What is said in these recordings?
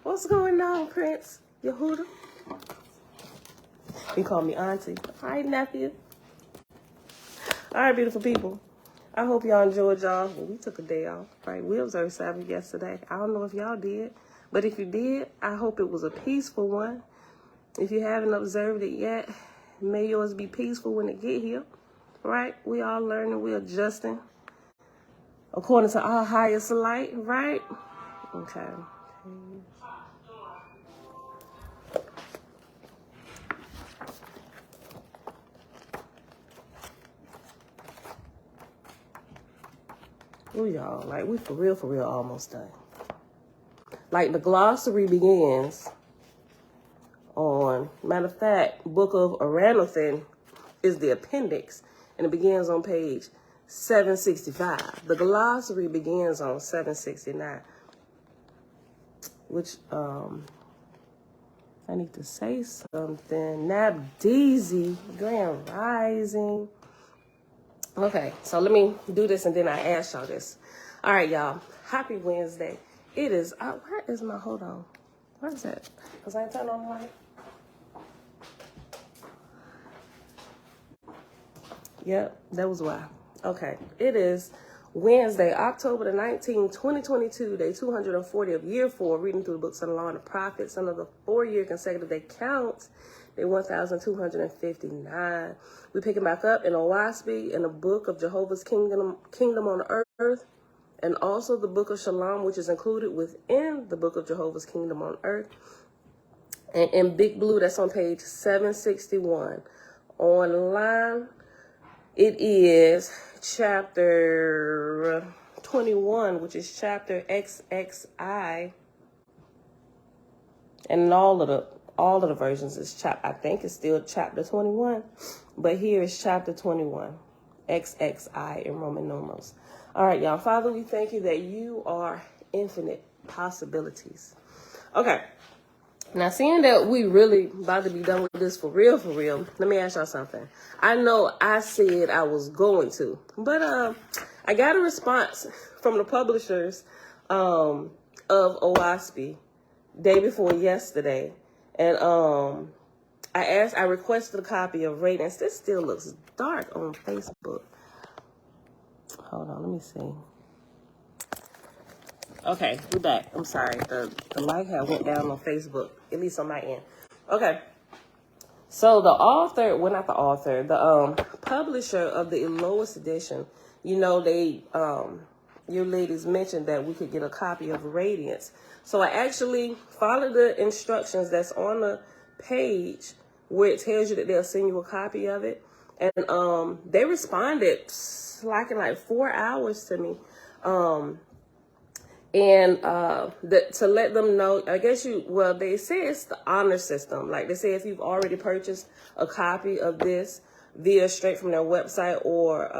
What's going on, Prince? Yehuda? You call me auntie. All right, nephew. All right, beautiful people. I hope y'all enjoyed y'all. Well, we took a day off, right? We observed Sabbath yesterday. I don't know if y'all did, but if you did, I hope it was a peaceful one. If you haven't observed it yet, may yours be peaceful when it get here, right? We all learning, we adjusting according to our highest light, right? Okay. We y'all, like, we for real, almost done. Like, the glossary begins on, matter of fact, Book of Oranothan is the appendix, and it begins on page 765. The glossary begins on 769, which, I need to say something. Nabdeezy, Grand Rising. Okay, so let me do this and then I ask y'all this. All right, y'all. Happy Wednesday. It is, where is my, hold on. Where is that? Because I ain't turned on the light. Yep, that was why. Okay, it is Wednesday, October the 19th, 2022, day 240 of year 4, reading through the books of the Law and the Prophets. Under the 4-year consecutive day count, day 1,259. We pick it back up in Ohaspe, in the book of Jehovah's Kingdom on earth, and also the book of Shalam, which is included within the book of Jehovah's Kingdom on earth. And in big blue, that's on page 761. Online, it is chapter 21, which is chapter XXI. And in all of the versions is I think it's still chapter 21, but here is chapter 21, XXI in Roman numerals. All right, y'all. Father, we thank you that you are infinite possibilities. Okay. Now, seeing that we really about to be done with this for real, let me ask y'all something. I know I said I was going to, but I got a response from the publishers of Ohaspe day before yesterday, and I requested a copy of Radiance. This still looks dark on Facebook. Hold on, let me see. Okay, we're back. I'm sorry. The light had went down on Facebook, at least on my end. Okay. So the author, well, not the author, the publisher of the lowest edition, you know, they, your ladies mentioned that we could get a copy of Radiance. So I actually followed the instructions that's on the page where it tells you that they'll send you a copy of it. And they responded like in like 4 hours to me. To let them know, I guess they say it's the honor system. Like they say, if you've already purchased a copy of this straight from their website or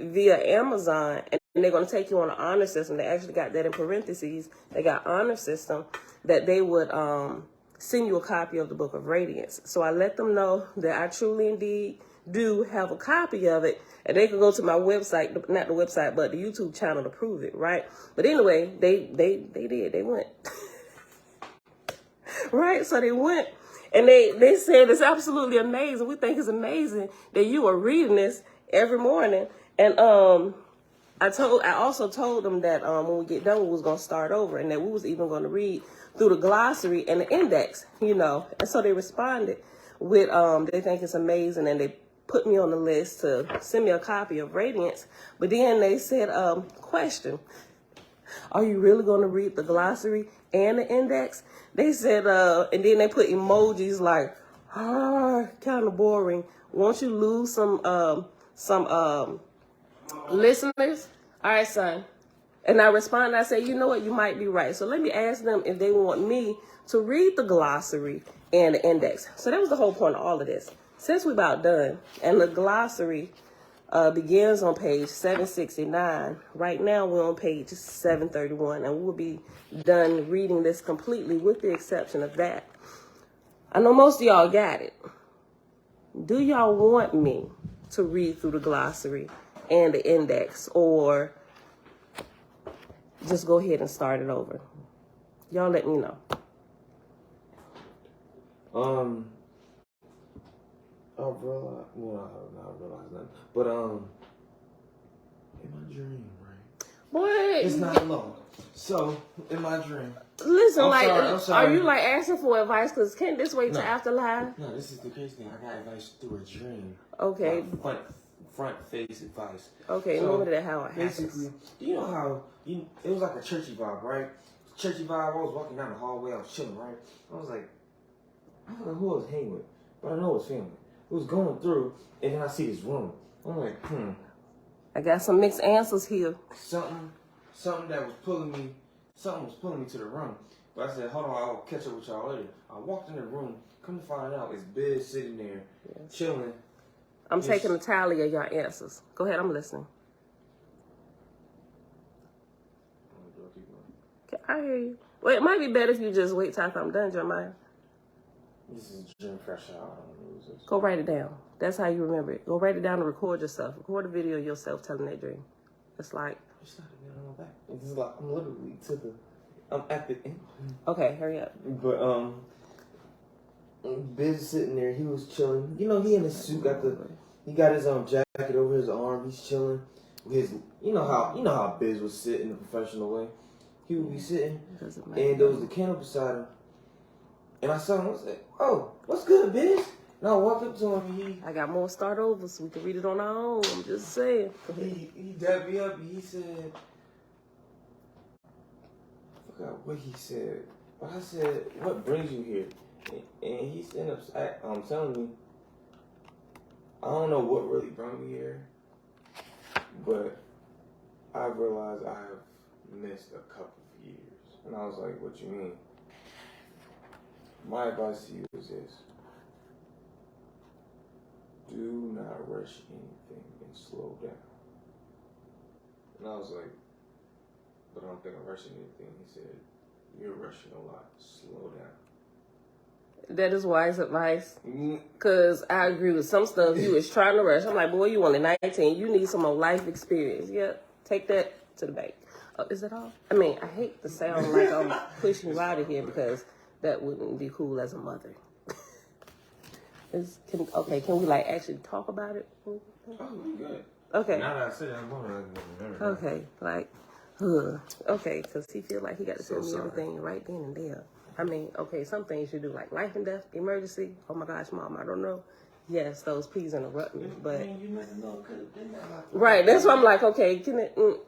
via Amazon, and they're going to take you on the honor system. They actually got that in parentheses. They got honor system that they would send you a copy of the Book of Radiance. So I let them know that I truly indeed do have a copy of it, and they could go to my website, not the website, but the YouTube channel to prove it, right? But anyway, they did. They went. Right? So they went, and they said it's absolutely amazing. We think it's amazing that you are reading this every morning. And I also told them that when we get done, we was going to start over, and that we was even going to read through the glossary and the index, you know. And so they responded with they think it's amazing, and they put me on the list to send me a copy of Radiance. But then they said, question, are you really going to read the glossary and the index? They said, and then they put emojis like, kind of boring. Won't you lose some listeners? All right, son. And I responded, I said, you know what, you might be right. So let me ask them if they want me to read the glossary and the index. So that was the whole point of all of this. Since we're about done, and the glossary begins on page 769, right now we're on page 731, and we'll be done reading this completely with the exception of that. I know most of y'all got it. Do y'all want me to read through the glossary and the index, or just go ahead and start it over? Y'all let me know. I realized, well, I realized nothing. But, in my dream, right? Boy. It's not long. So, in my dream. Listen, I'm sorry. Are you like asking for advice? Because can't this wait till after live? No, this is the crazy thing. I got advice through a dream. Okay. Like front face advice. Okay, so, remember that how it happens. Basically, you know how it was like a churchy vibe, right? Churchy vibe. I was walking down the hallway. I was chilling, right? I was like, I don't know who I was hanging with, but I know it was family. It was going through, and then I see this room. I'm like, I got some mixed answers here. Something that was pulling me. Something was pulling me to the room. But I said, hold on, I'll catch up with y'all later. I walked in the room. Come to find out, it's Biz sitting there, chilling. I'm taking a tally of your answers. Go ahead, I'm listening. Okay, I hear you. Well, it might be better if you just wait till I'm done, Jeremiah. This is Jim Fresh out. Go write it down. That's how you remember it. Go write it down and record yourself. Record a video of yourself telling that dream. It's like... It's not even on back. It's like, I'm literally I'm at the end. Okay, hurry up. But, Biz sitting there, he was chilling. You know, he in his suit, he got his jacket over his arm, he's chilling. You know how Biz would sit in a professional way. He would be sitting, and there was the candle beside him. And I saw him, I was like, oh, what's good, Biz? And I walked up to him, and I got more start over so we can read it on our own. I'm just saying. He dabbed me up, and he said, I forgot what he said. But I said, what brings you here? And he ended up telling me, I don't know what really brought me here, but I realized I have missed a couple of years. And I was like, what you mean? My advice to you is this. Do not rush anything and slow down. And I was like, but I don't think I'm rushing anything. He said, you're rushing a lot. Slow down. That is wise advice. Because I agree with some stuff you was trying to rush. I'm like, boy, you only 19. You need some more life experience. Yeah, take that to the bank. Is that all? I mean, I hate to sound like I'm pushing you out of here because that wouldn't be cool as a mother. Can we like actually talk about it? Oh, we good. Okay. Now that I said it, I'm going to remember. Okay, like, okay, because he feel like he got to tell me everything right then and there. I mean, okay, some things you do, like life and death, emergency. Oh my gosh, Mom, I don't know. Yes, those please interrupt me, but you never know. Right, that's why I'm like, okay,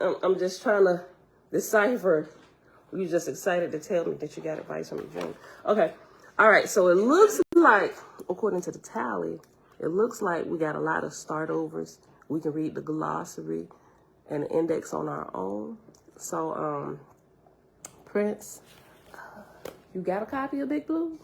I'm just trying to decipher. You just excited to tell me that you got advice from your dream. Okay, all right. So it looks like, according to the tally, it looks like we got a lot of start overs. We can read the glossary and the index on our own. So, Prince, you got a copy of Big Blue?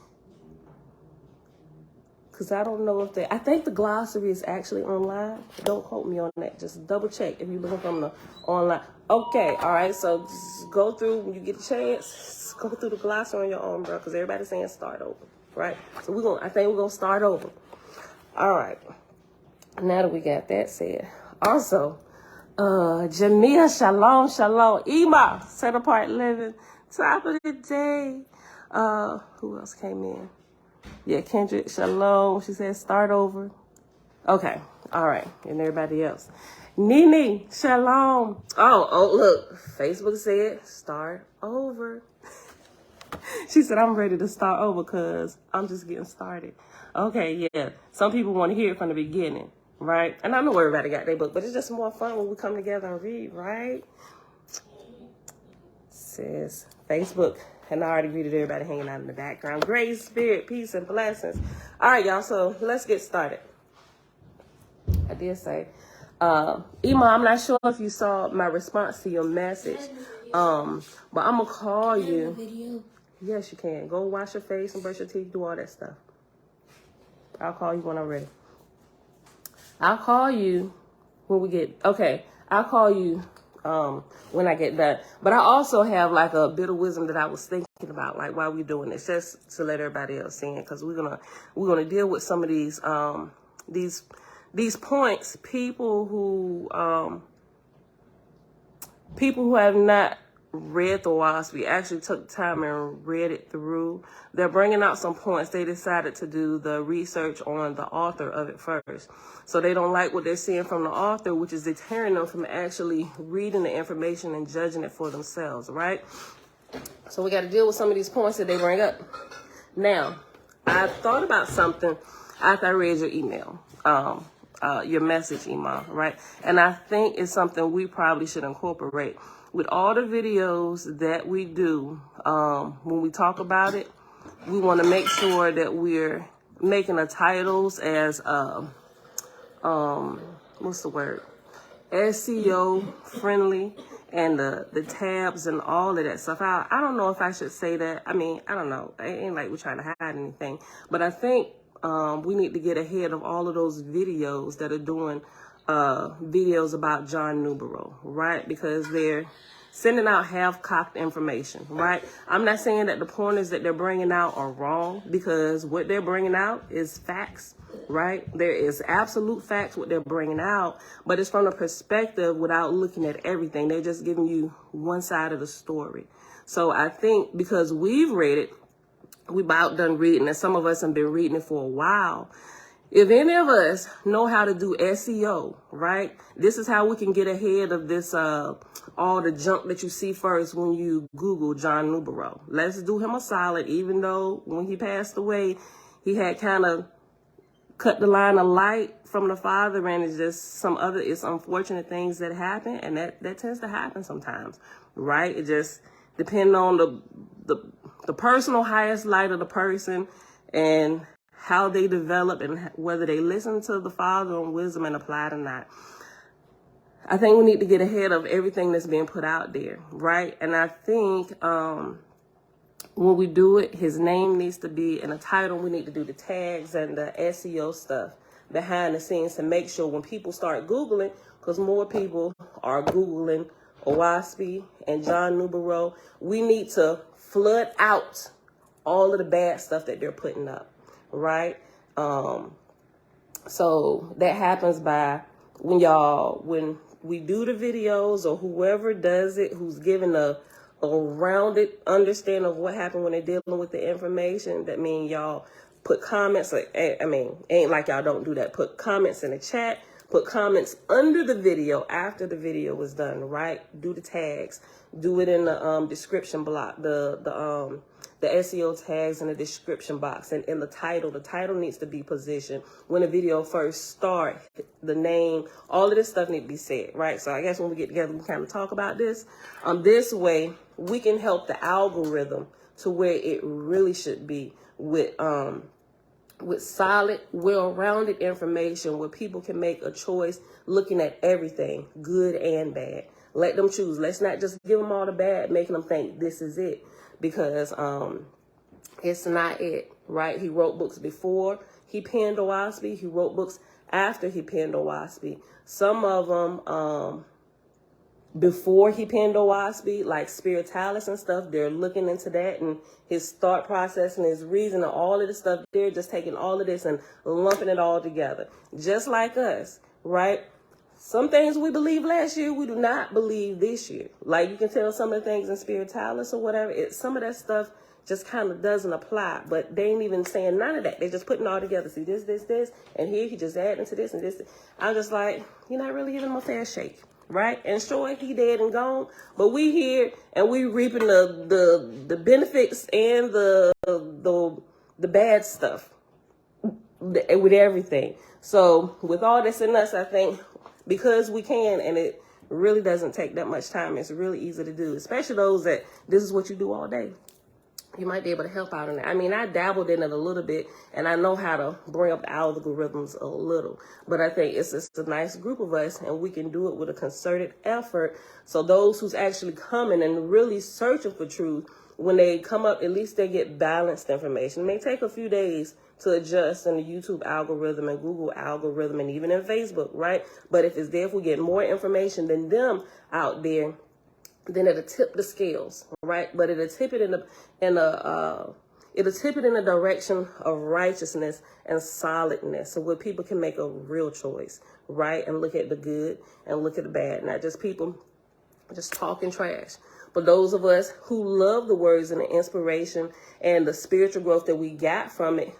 Because I don't know if I think the glossary is actually online. Don't quote me on that. Just double check if you're looking from the online. Okay, all right. So just go through when you get a chance. Go through the glossary on your own, bro. Because everybody's saying start over, right? So I think we're gonna start over. All right. Now that we got that said, also, Jamia, Shalom, Shalom, Ema, set apart living, top of the day. Who else came in? Yeah, Kendrick, Shalom. She said start over. Okay, all right, and everybody else. Nene, Shalom. Oh, look, Facebook said start over. She said I'm ready to start over because I'm just getting started. Okay, yeah. Some people want to hear it from the beginning, right? And I know everybody got their book, but it's just more fun when we come together and read, right? Says Facebook. And I already greeted everybody hanging out in the background. Grace, spirit, peace, and blessings. All right, y'all, so let's get started. I did say, Ema, I'm not sure if you saw my response to your message, but I'm going to call you. Yes, you can. Go wash your face and brush your teeth, do all that stuff. I'll call you when I'm ready. I'll call you when we get, I'll call you when I get done. But I also have like a bit of wisdom that I was thinking about, like while we're doing this, just to let everybody else in, because we're gonna deal with some of these points. People who have not read the Ohaspe, actually took time and read it through. They're bringing out some points. They decided to do the research on the author of it first. So they don't like what they're seeing from the author, which is deterring them from actually reading the information and judging it for themselves, right? So we got to deal with some of these points that they bring up. Now, I thought about something after I read your email, your message email, right? And I think it's something we probably should incorporate. With all the videos that we do, when we talk about it, we want to make sure that we're making the titles as, what's the word? SEO friendly, and the tabs and all of that stuff. I don't know if I should say that. I mean, I don't know. It ain't like we're trying to hide anything. But I think we need to get ahead of all of those videos that are doing videos about John Newborough, right? Because they're sending out half-cocked information, right? I'm not saying that the pointers that they're bringing out are wrong, because what they're bringing out is facts, right? There is absolute facts what they're bringing out, but it's from a perspective without looking at everything. They're just giving you one side of the story. So I think because we've read it, we about done reading, and some of us have been reading it for a while. If any of us know how to do SEO, right, this is how we can get ahead of this, all the junk that you see first when you Google John Newborough. Let's do him a solid, even though when he passed away, he had kind of cut the line of light from the Father, and it's just it's unfortunate things that happen, and that tends to happen sometimes, right? It just depends on the personal highest light of the person and how they develop and whether they listen to the Father and wisdom and apply it or not. I think we need to get ahead of everything that's being put out there, right? And I think when we do it, his name needs to be in a title. We need to do the tags and the SEO stuff behind the scenes to make sure when people start Googling, because more people are Googling Ohaspe and John Newborough, we need to flood out all of the bad stuff that they're putting up, right? So that happens by when we do the videos, or whoever does it, who's given a rounded understanding of what happened when they're dealing with the information. That means y'all put comments, ain't like y'all don't do that. Put comments in the chat, put comments under the video after the video was done, right? Do the tags, do it in the description block, the SEO tags in the description box, and in the title needs to be positioned. When the video first start, the name, all of this stuff need to be said, right? So I guess when we get together, we kind of talk about this. This way, we can help the algorithm to where it really should be, with solid, well-rounded information where people can make a choice looking at everything, good and bad. Let them choose. Let's not just give them all the bad, making them think this is it. Because it's not it, right? He wrote books before he penned Ohaspe. He wrote books after he penned Ohaspe. Some of them before he penned Ohaspe, like Spiritualis and stuff, they're looking into that and his thought process and his reason and all of this stuff. They're just taking all of this and lumping it all together. Just like us, right? Some things we believe last year, we do not believe this year. Like you can tell some of the things in Spiritualis or whatever, some of that stuff just kind of doesn't apply. But they ain't even saying none of that. They're just putting all together. See this, and here he just adding to this and this. I'm just like, you're not really giving him a fair shake, right? And sure, he dead and gone, but we here and we reaping the benefits and the bad stuff with everything. So with all this in us, I think, because we can, and it really doesn't take that much time. It's really easy to do, especially those that this is what you do all day. You might be able to help out in it. I mean, I dabbled in it a little bit, and I know how to bring up the algorithms a little. But I think it's just a nice group of us, and we can do it with a concerted effort. So those who's actually coming and really searching for truth, when they come up, at least they get balanced information. It may take a few days to adjust in the YouTube algorithm and Google algorithm and even in Facebook, right? But if it's there, if we get more information than them out there, then it'll tip the scales, right? But it'll tip it in the direction of righteousness and solidness, so where people can make a real choice, right? And look at the good and look at the bad, not just people just talking trash. For those of us who love the words and the inspiration and the spiritual growth that we got from it,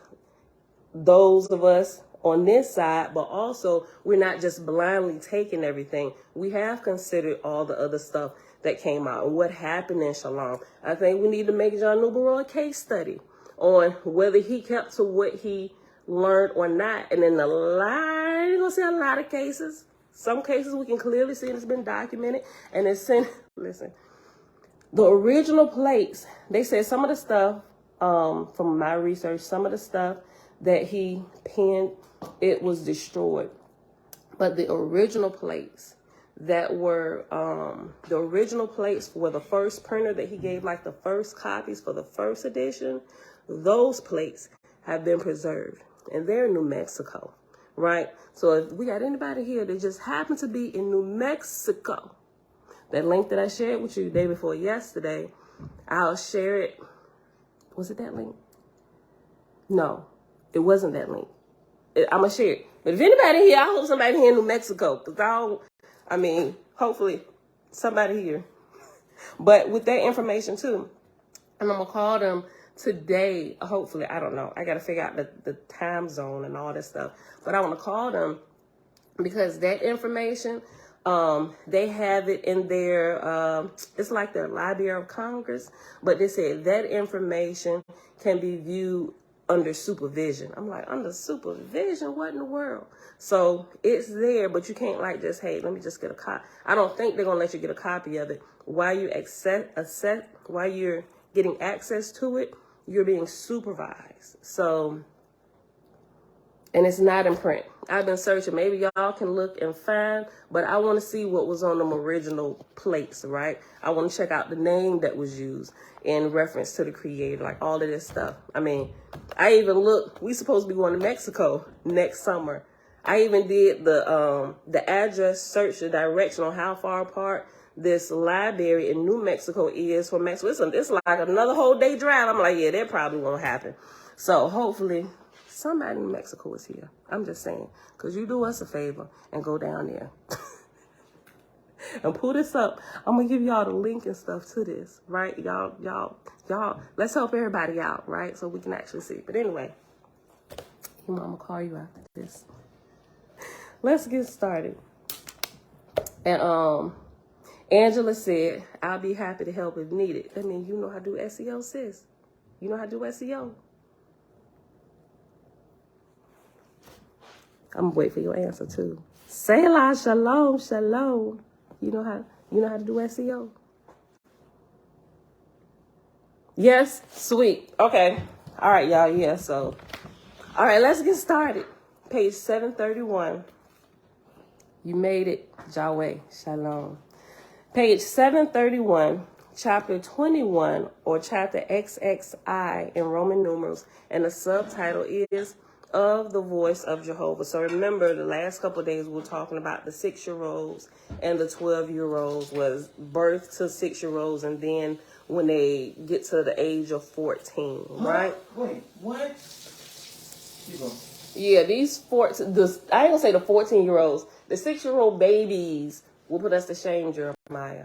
those of us on this side, but also we're not just blindly taking everything. We have considered all the other stuff that came out and what happened in Shalam. I think we need to make John Newborough a case study on whether he kept to what he learned or not. And in I ain't gonna say a lot of cases. Some cases we can clearly see it's been documented. And it's in, listen, the original plates, they said some of the stuff, from my research, some of the stuff that he penned, it was destroyed. But the original plates that were, the original plates for the first printer that he gave, like the first copies for the first edition, those plates have been preserved. And they're in New Mexico, right? So if we got anybody here that just happened to be in New Mexico, that link that I shared with you the day before yesterday, I'll share it. Was it that link? No, it wasn't that link. I'm going to share it. But if anybody here, I hope somebody here in New Mexico, because hopefully somebody here. But with that information too, and I'm going to call them today, hopefully, I don't know. I got to figure out the time zone and all this stuff. But I want to call them because that information, they have it in their, it's like their Library of Congress. But they said that information can be viewed under supervision. I'm like, under supervision? What in the world? So it's there, but you can't like just, hey, let me just get a copy. I don't think they're going to let you get a copy of it. While you're getting access to it, you're being supervised. So, and it's not in print. I've been searching. Maybe y'all can look and find, but I want to see what was on them original plates, right? I want to check out the name that was used in reference to the creator, like all of this stuff. I mean, I even looked, we supposed to be going to Mexico next summer. I even did the address search, the direction on how far apart this library in New Mexico is from Mexico. It's like another whole day drive. I'm like, yeah, that probably won't happen. So hopefully somebody in Mexico is here. I'm just saying, because you do us a favor and go down there and pull this up. I'm going to give y'all the link and stuff to this, right? Y'all, let's help everybody out, right? So we can actually see. But anyway, I'm going to call you after this. Let's get started. And, Angela said, I'll be happy to help if needed. That means you know how to do SEO, sis. You know how to do SEO. I'm going to wait for your answer, too. Selah, shalom, shalom. You know how to do SEO? Yes? Sweet. Okay. All right, y'all. Yeah, so. All right, let's get started. Page 731. You made it. Yahweh. Shalom. Page 731, chapter 21, or chapter XXI in Roman numerals, and the subtitle is Of the Voice of Jehovah. So remember, the last couple of days we were talking about the 6-year-olds and the 12-year-olds was birth to 6-year-olds, and then when they get to the age of 14, right? Wait, what? Keep going. Yeah, these I ain't gonna say the 14-year-olds, the 6-year-old babies will put us to shame, Jeremiah.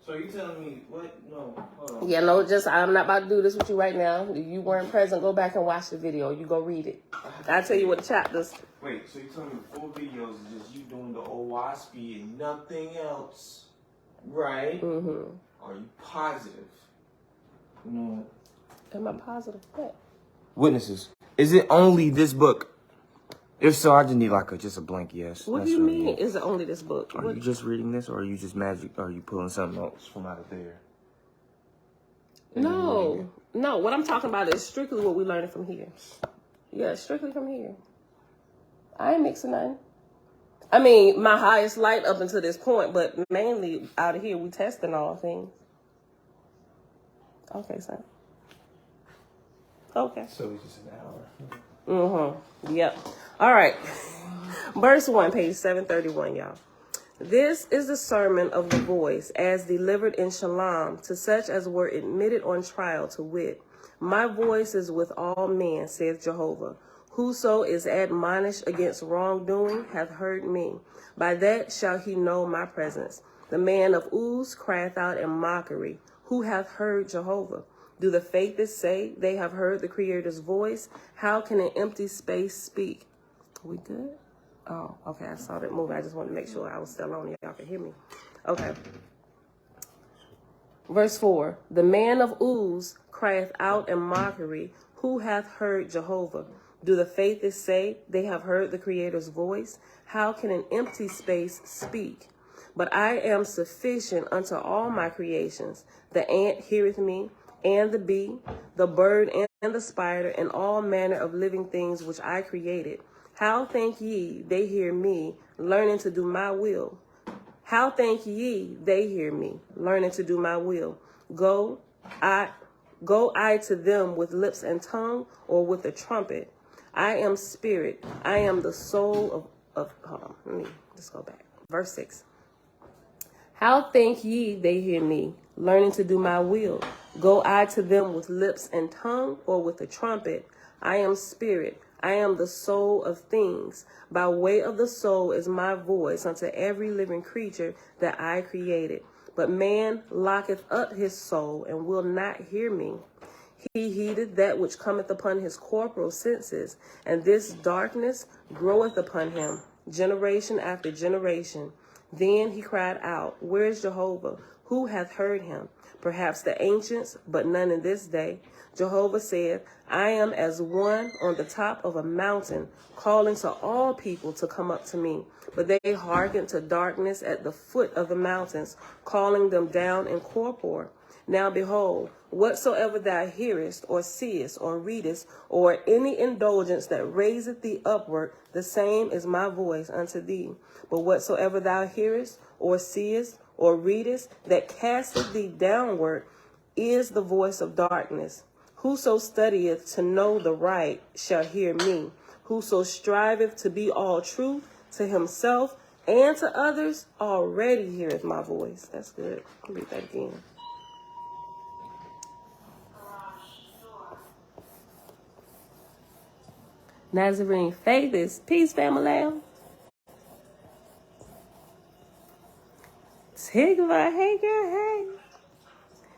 So you telling me what? No, hold on. Yeah, no, I'm not about to do this with you right now. If you weren't present, go back and watch the video. You go read it. I'll tell you what the chapters. Wait, so you telling me the 4 videos is just you doing the Ohaspe and nothing else, right? Mm-hmm. Are you positive? No. Am I positive? What? Witnesses. Is it only this book? If so, I just need just a blank yes. What do you mean? Is it only this book? Are you just reading this, or are you just magic? Or are you pulling something else from out of there? No. What I'm talking about is strictly what we learned from here. Yeah, strictly from here. I ain't mixing nothing. I mean, my highest light up until this point, but mainly out of here, we testing all things. Okay, son. Okay. So it's just an hour. Mm-hmm. Yep. All right. Verse 1, page 731, y'all. This is the sermon of the voice as delivered in Shalam to such as were admitted on trial, to wit, my voice is with all men, saith Jehovah. Whoso is admonished against wrongdoing hath heard me. By that shall he know my presence. The man of Uz crieth out in mockery. Who hath heard Jehovah? Do the faithless say they have heard the Creator's voice? How can an empty space speak? We good? Oh, okay. I saw that movie. I just wanted to make sure I was still on. Y'all can hear me. Okay. Verse 4. The man of Uz crieth out in mockery. Who hath heard Jehovah? Do the faithless say they have heard the Creator's voice? How can an empty space speak? But I am sufficient unto all my creations. The ant heareth me, and the bee, the bird and the spider, and all manner of living things which I created. How think ye they hear me, learning to do my will? How think ye they hear me, learning to do my will? Go I to them with lips and tongue, or with a trumpet? I am spirit. I am the soul of hold on, let me just go back. Verse 6. How think ye they hear me, learning to do my will? Go I to them with lips and tongue, or with a trumpet? I am spirit. I am the soul of things. By way of the soul is my voice unto every living creature that I created. But man locketh up his soul, and will not hear me. He heedeth that which cometh upon his corporal senses, and this darkness groweth upon him, generation after generation. Then he cried out, Where is Jehovah? Who hath heard him? Perhaps the ancients, but none in this day. Jehovah said, I am as one on the top of a mountain, calling to all people to come up to me. But they hearkened to darkness at the foot of the mountains, calling them down in corpor. Now behold, whatsoever thou hearest, or seest, or readest, or any indulgence that raiseth thee upward, the same is my voice unto thee. But whatsoever thou hearest, or seest, or readest, that casteth thee downward, is the voice of darkness. Whoso studieth to know the right shall hear me. Whoso striveth to be all truth to himself and to others already heareth my voice. That's good. I'll read that again. Nazarene faith is peace, family. Tigva, hey girl, hey.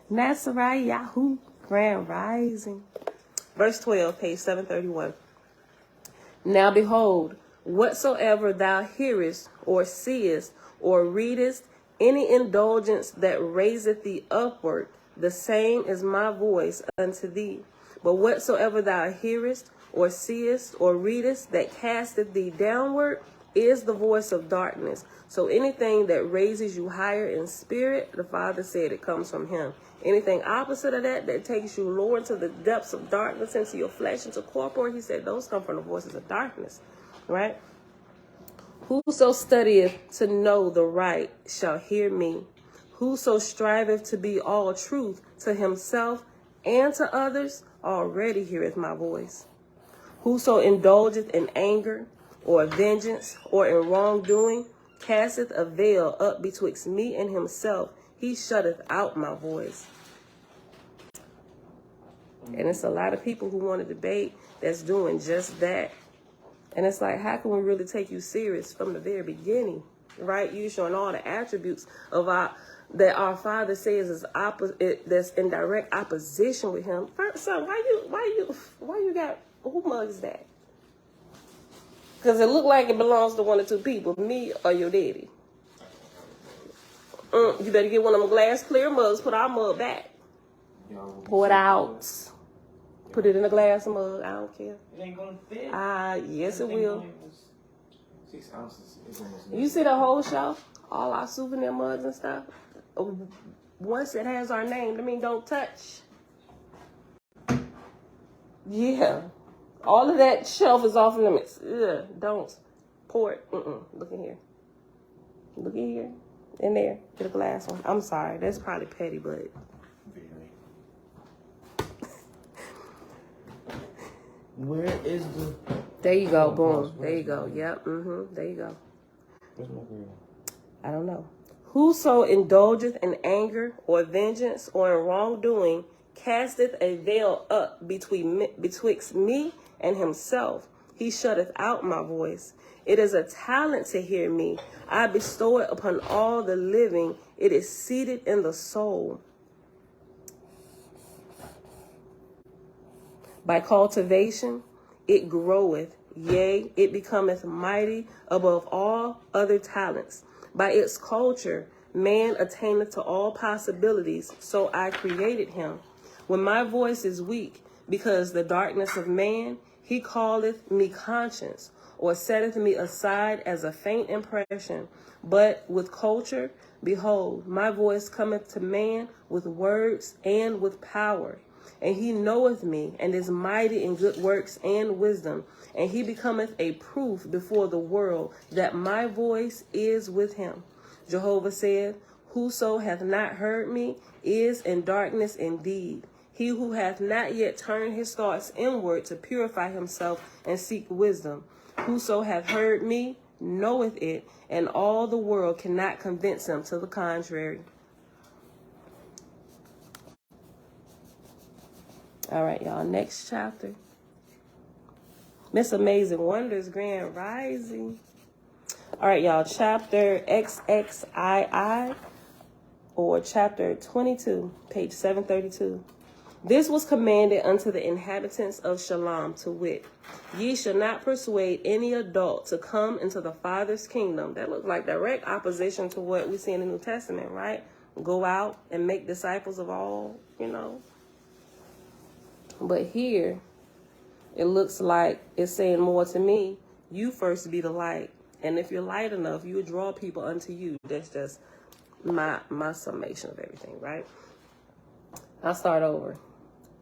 Nazarene Yahoo, Grand Rising. Verse 12, page 731. Now behold, whatsoever thou hearest, or seest, or readest, any indulgence that raiseth thee upward, the same is my voice unto thee. But whatsoever thou hearest, or seest, or readest, that casteth thee downward, is the voice of darkness. So anything that raises you higher in spirit, the Father said it comes from him. Anything opposite of that, that takes you lower into the depths of darkness, into your flesh, into corporal, he said those come from the voices of darkness, right? Whoso studieth to know the right shall hear me. Whoso striveth to be all truth to himself and to others already heareth my voice. Whoso indulgeth in anger, or vengeance, or in wrongdoing, casteth a veil up betwixt me and himself. He shutteth out my voice. And it's a lot of people who want to debate that's doing just that. And it's like, how can we really take you serious from the very beginning, right? You showing all the attributes of that our Father says is opposite, that's in direct opposition with him. So why you got, who mug is that? Because it look like it belongs to one or two people, me or your daddy. You better get one of them glass clear mugs, put our mug back. Pour it out. Put it in a glass mug, I don't care. It ain't gonna fit. Yes it will. 6 ounces. You see the whole shelf? All our souvenir mugs and stuff? Once it has our name, I mean, don't touch. Yeah. All of that shelf is off limits. Ugh, don't. Pour it. Look in here. Look in here. In there. Get a glass one. I'm sorry. That's probably petty, but... Where is the... There you go. Boom. There you go. Yep. There you go. I don't know. Whoso indulgeth in anger or vengeance or in wrongdoing casteth a veil up betwixt me and himself. he shutteth out my voice. It is a talent to hear me. I bestow it upon all the living. It is seated in the soul. By cultivation, it groweth. Yea, it becometh mighty above all other talents. By its culture, man attaineth to all possibilities, so I created him. When my voice is weak, because the darkness of man, he calleth me conscience, or setteth me aside as a faint impression. But with culture, behold, my voice cometh to man with words and with power. And he knoweth me, and is mighty in good works and wisdom. And he becometh a proof before the world that my voice is with him. Jehovah said, whoso hath not heard me is in darkness indeed. He who hath not yet turned his thoughts inward to purify himself and seek wisdom. Whoso hath heard me knoweth it, and all the world cannot convince him to the contrary. All right, y'all, next chapter. Miss Amazing Wonders, Grand Rising. All right, y'all, chapter XXII, or chapter 22, page 732. This was commanded unto the inhabitants of Shalam, to wit, ye shall not persuade any adult to come into the Father's kingdom. That looks like direct opposition to what we see in the New Testament, right? Go out and make disciples of all, But here, it looks like it's saying more to me, you first be the light. And if you're light enough, you would draw people unto you. That's just my summation of everything, right? I'll start over.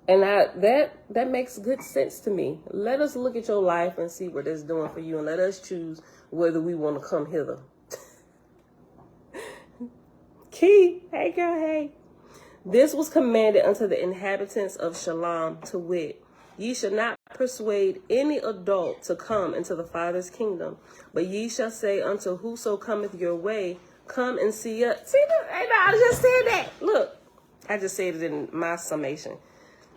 And that makes good sense to me. Let us look at your life and see what it's doing for you, and let us choose whether we want to come hither. Key, hey girl, hey. This was commanded unto the inhabitants of Shalam, to wit, ye shall not persuade any adult to come into the Father's kingdom, but ye shall say unto whoso cometh your way, come and see us. See, I just said that. Look, I just said it in my summation.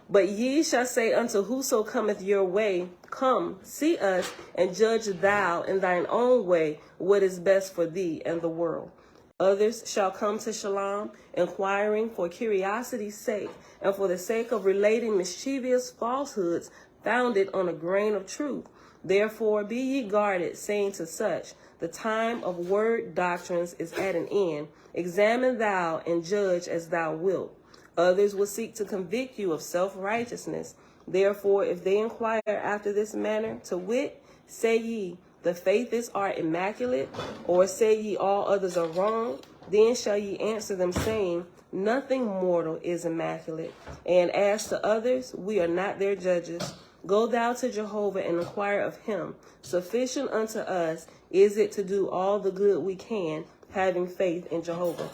But ye shall say unto whoso cometh your way, come, see us, and judge thou in thine own way what is best for thee and the world. Others shall come to Shalam, inquiring for curiosity's sake, and for the sake of relating mischievous falsehoods founded on a grain of truth. Therefore be ye guarded, saying to such, the time of word doctrines is at an end. Examine thou and judge as thou wilt. Others will seek to convict you of self-righteousness. Therefore, if they inquire after this manner, to wit, say ye, the faiths are immaculate, or say ye all others are wrong, then shall ye answer them, saying, nothing mortal is immaculate. And as to others, we are not their judges. Go thou to Jehovah and inquire of him. Sufficient unto us is it to do all the good we can, having faith in Jehovah.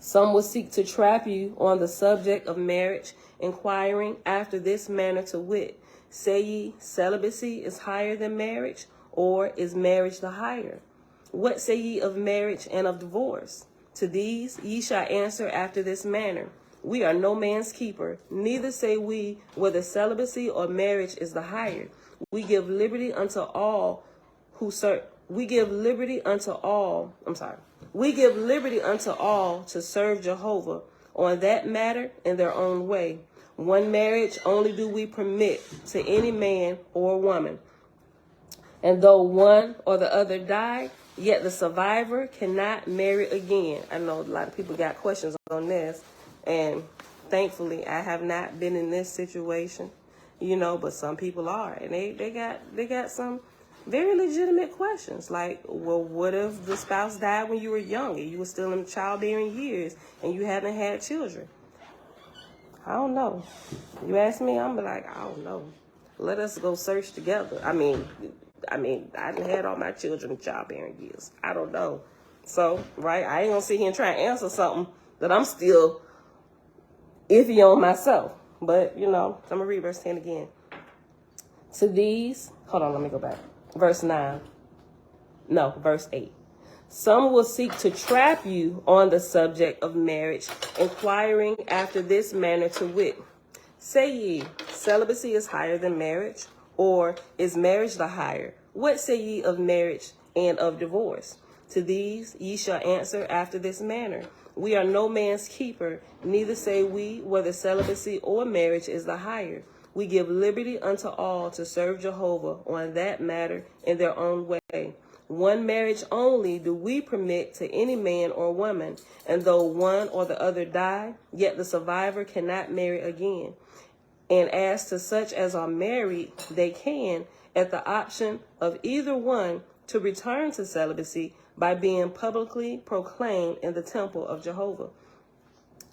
Some will seek to trap you on the subject of marriage, inquiring after this manner, to wit, say ye, celibacy is higher than marriage, or is marriage the higher? What say ye of marriage and of divorce? To these ye shall answer after this manner, we are no man's keeper, neither say we whether celibacy or marriage is the higher. We give liberty unto all who serve. We give liberty unto all to serve Jehovah on that matter in their own way. One marriage only do we permit to any man or woman. And though one or the other die, yet the survivor cannot marry again. I know a lot of people got questions on this, and thankfully I have not been in this situation, but some people are, and they got some very legitimate questions, like, well, what if the spouse died when you were young and you were still in childbearing years and you haven't had children? I don't know. You ask me, I'm like, I don't know. Let us go search together. I mean, I done had all my children in childbearing years. I don't know. So, right, I ain't gonna sit here and try and answer something that I'm still iffy on myself. But, I'm gonna read verse 10 again. To these, hold on, let me go back. Verse 8. Some will seek to trap you on the subject of marriage, inquiring after this manner, to wit, say ye, celibacy is higher than marriage, Or is marriage the higher? What say ye of marriage and of divorce? To these ye shall answer after this manner. We are no man's keeper, neither say we whether celibacy or marriage is the higher. We give liberty unto all to serve Jehovah on that matter in their own way. One marriage only do we permit to any man or woman, and though one or the other die, yet the survivor cannot marry again. And as to such as are married, they can, at the option of either one, to return to celibacy by being publicly proclaimed in the temple of Jehovah.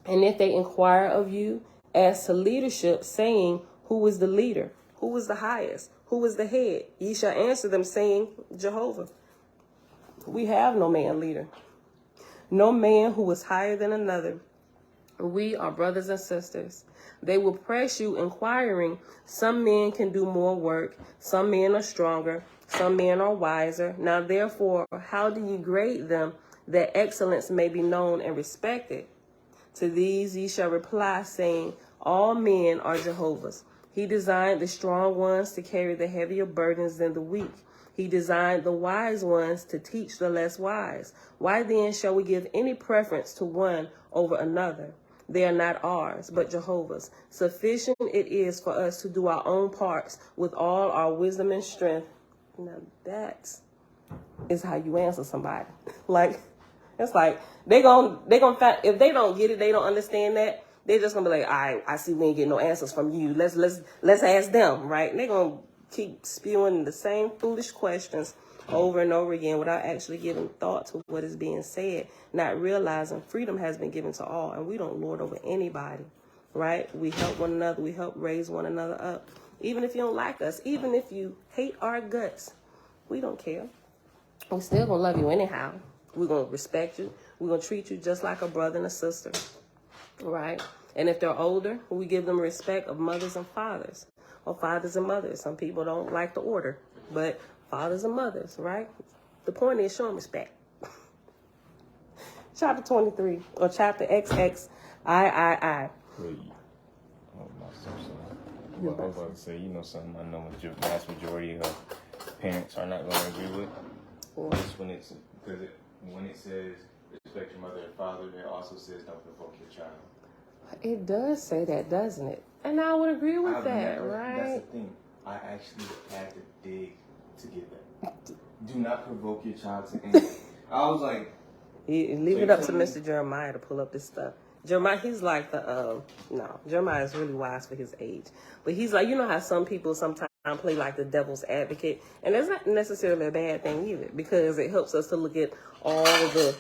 And if they inquire of you as to leadership, saying, who is the leader? Who is the highest? Who is the head? Ye shall answer them, saying, Jehovah. We have no man leader, no man who is higher than another. We are brothers and sisters. They will press you, inquiring, some men can do more work, some men are stronger, some men are wiser. Now therefore, how do ye grade them, that excellence may be known and respected? To these ye shall reply, saying, all men are Jehovah's. He designed the strong ones to carry the heavier burdens than the weak. He designed the wise ones to teach the less wise. Why then shall we give any preference to one over another? They are not ours, but Jehovah's. Sufficient it is for us to do our own parts with all our wisdom and strength. Now that is how you answer somebody. Like, it's like they gonna find, if they don't get it, they don't understand that, they're just gonna be like, all right, I see we ain't getting no answers from you. Let's ask them, right? And they're gonna keep spewing the same foolish questions over and over again without actually giving thought to what is being said, not realizing freedom has been given to all, and we don't lord over anybody, right? We help one another. We help raise one another up. Even if you don't like us, even if you hate our guts, we don't care. We still gonna love you anyhow. We're gonna respect you. We're gonna treat you just like a brother and a sister, right? And if they're older, we give them respect of mothers and fathers, or fathers and mothers. Some people don't like the order, but fathers and mothers, right? The point is showing respect. Chapter 23, or chapter XXIII. I was about to say, you know something I know the vast majority of parents are not going to agree with. Just when it says respect your mother and father, it also says don't provoke your child. It does say that, doesn't it? And I would agree with that, right? That's the thing. I actually had to dig to get that. Do not provoke your child to anger. I was like, leave it up to Mr. Jeremiah to pull up this stuff. Jeremiah, he's like Jeremiah is really wise for his age. But he's like, you know how some people sometimes play like the devil's advocate? And that's not necessarily a bad thing either, because it helps us to look at all the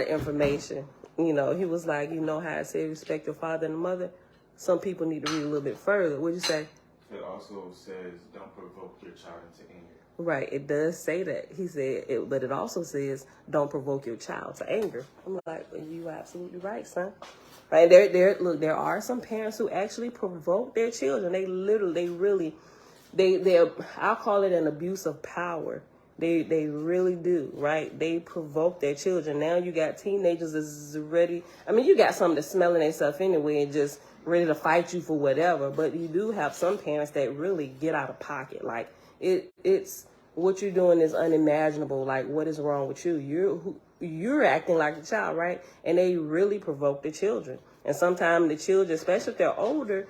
information. You know, he was like, you know how I say respect your father and mother? Some people need to read a little bit further. What'd you say? It also says don't provoke your child into anger. Right, it does say that. He said it, but it also says don't provoke your child to anger. I'm like, well, you absolutely right, son. Right, there are some parents who actually provoke their children. They I'll call it an abuse of power. They really do, right? They provoke their children. Now you got teenagers that's ready. I mean, you got some that's smelling themselves anyway and just ready to fight you for whatever. But you do have some parents that really get out of pocket. Like, it's what you're doing is unimaginable. Like, what is wrong with you? You're acting like a child, right? And they really provoke the children. And sometimes the children, especially if they're older,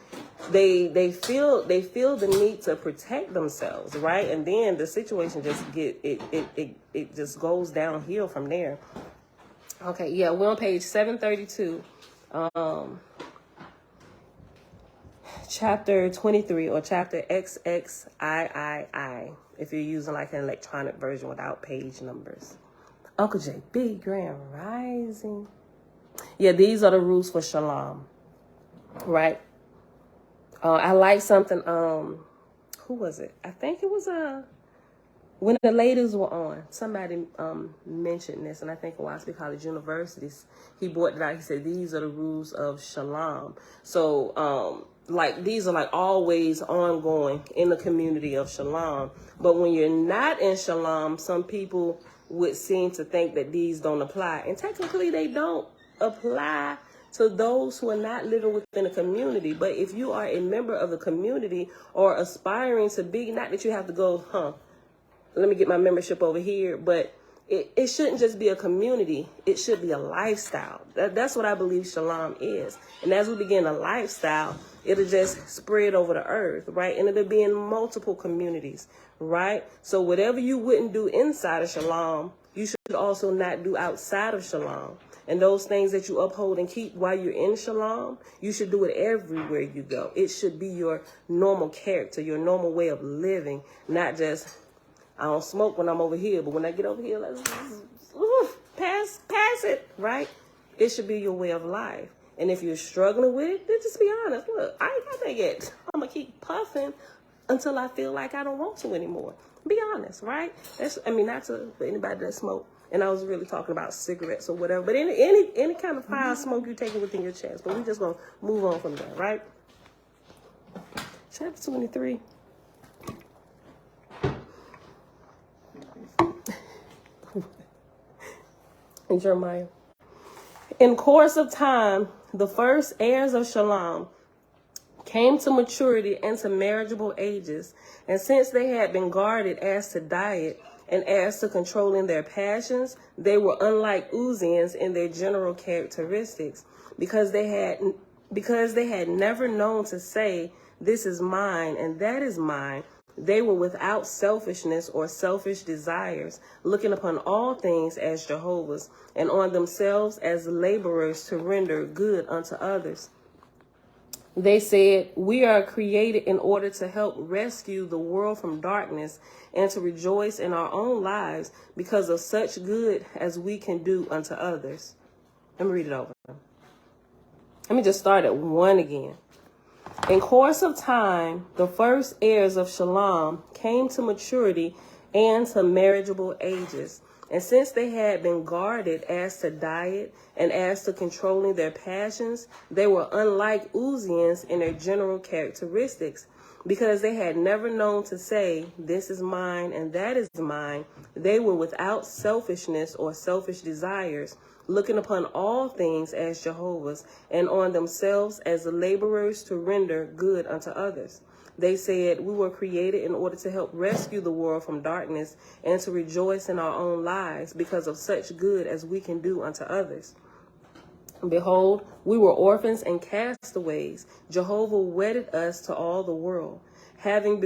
they feel the need to protect themselves, right? And then the situation just it just goes downhill from there. Okay, yeah, we're on page 732, chapter 23, or chapter XXIII, if you're using like an electronic version without page numbers. Uncle J, big grand rising. Yeah, these are the rules for Shalam, right? I like something, who was it? I think it was, when the ladies were on, somebody mentioned this, and I think Ohaspe College Universities, he brought it out. He said, these are the rules of Shalam. So, like, these are like always ongoing in the community of Shalam. But when you're not in Shalam, some people would seem to think that these don't apply. And technically they don't apply to those who are not living within a community. But if you are a member of the community or aspiring to be, not that you have to go, let me get my membership over here, but it shouldn't just be a community. It should be a lifestyle. That's what I believe Shalam is. And as we begin a lifestyle, it'll just spread over the earth, right? And it'll be in multiple communities, right? So whatever you wouldn't do inside of Shalam, you should also not do outside of Shalam. And those things that you uphold and keep while you're in Shalam, you should do it everywhere you go. It should be your normal character, your normal way of living, not just, I don't smoke when I'm over here, but when I get over here, let's pass it, right? It should be your way of life. And if you're struggling with it, then just be honest. Look, I ain't got that yet. I'm going to keep puffing until I feel like I don't want to anymore. Be honest, right? Not for anybody that smoke. And I was really talking about cigarettes or whatever. But any kind of foul smoke you're taking within your chest. But we're just going to move on from there, right? Chapter 23. In Jeremiah. In course of time, the first heirs of Shalam came to maturity and to marriageable ages, and since they had been guarded as to diet and as to controlling their passions, they were unlike Uzians in their general characteristics, because they had never known to say, "This is mine and that is mine." They were without selfishness or selfish desires, looking upon all things as Jehovah's, and on themselves as laborers to render good unto others. They said, "We are created in order to help rescue the world from darkness and to rejoice in our own lives because of such good as we can do unto others." Let me read it over. Let me just start at 1 again. In course of time, the first heirs of Shalam came to maturity and to marriageable ages. And since they had been guarded as to diet and as to controlling their passions, they were unlike Uzians in their general characteristics, because they had never known to say, "This is mine and that is mine." They were without selfishness or selfish desires, looking upon all things as Jehovah's, and on themselves as the laborers to render good unto others. They said, "We were created in order to help rescue the world from darkness and to rejoice in our own lives because of such good as we can do unto others. Behold, we were orphans and castaways. Jehovah wedded us to all the world, having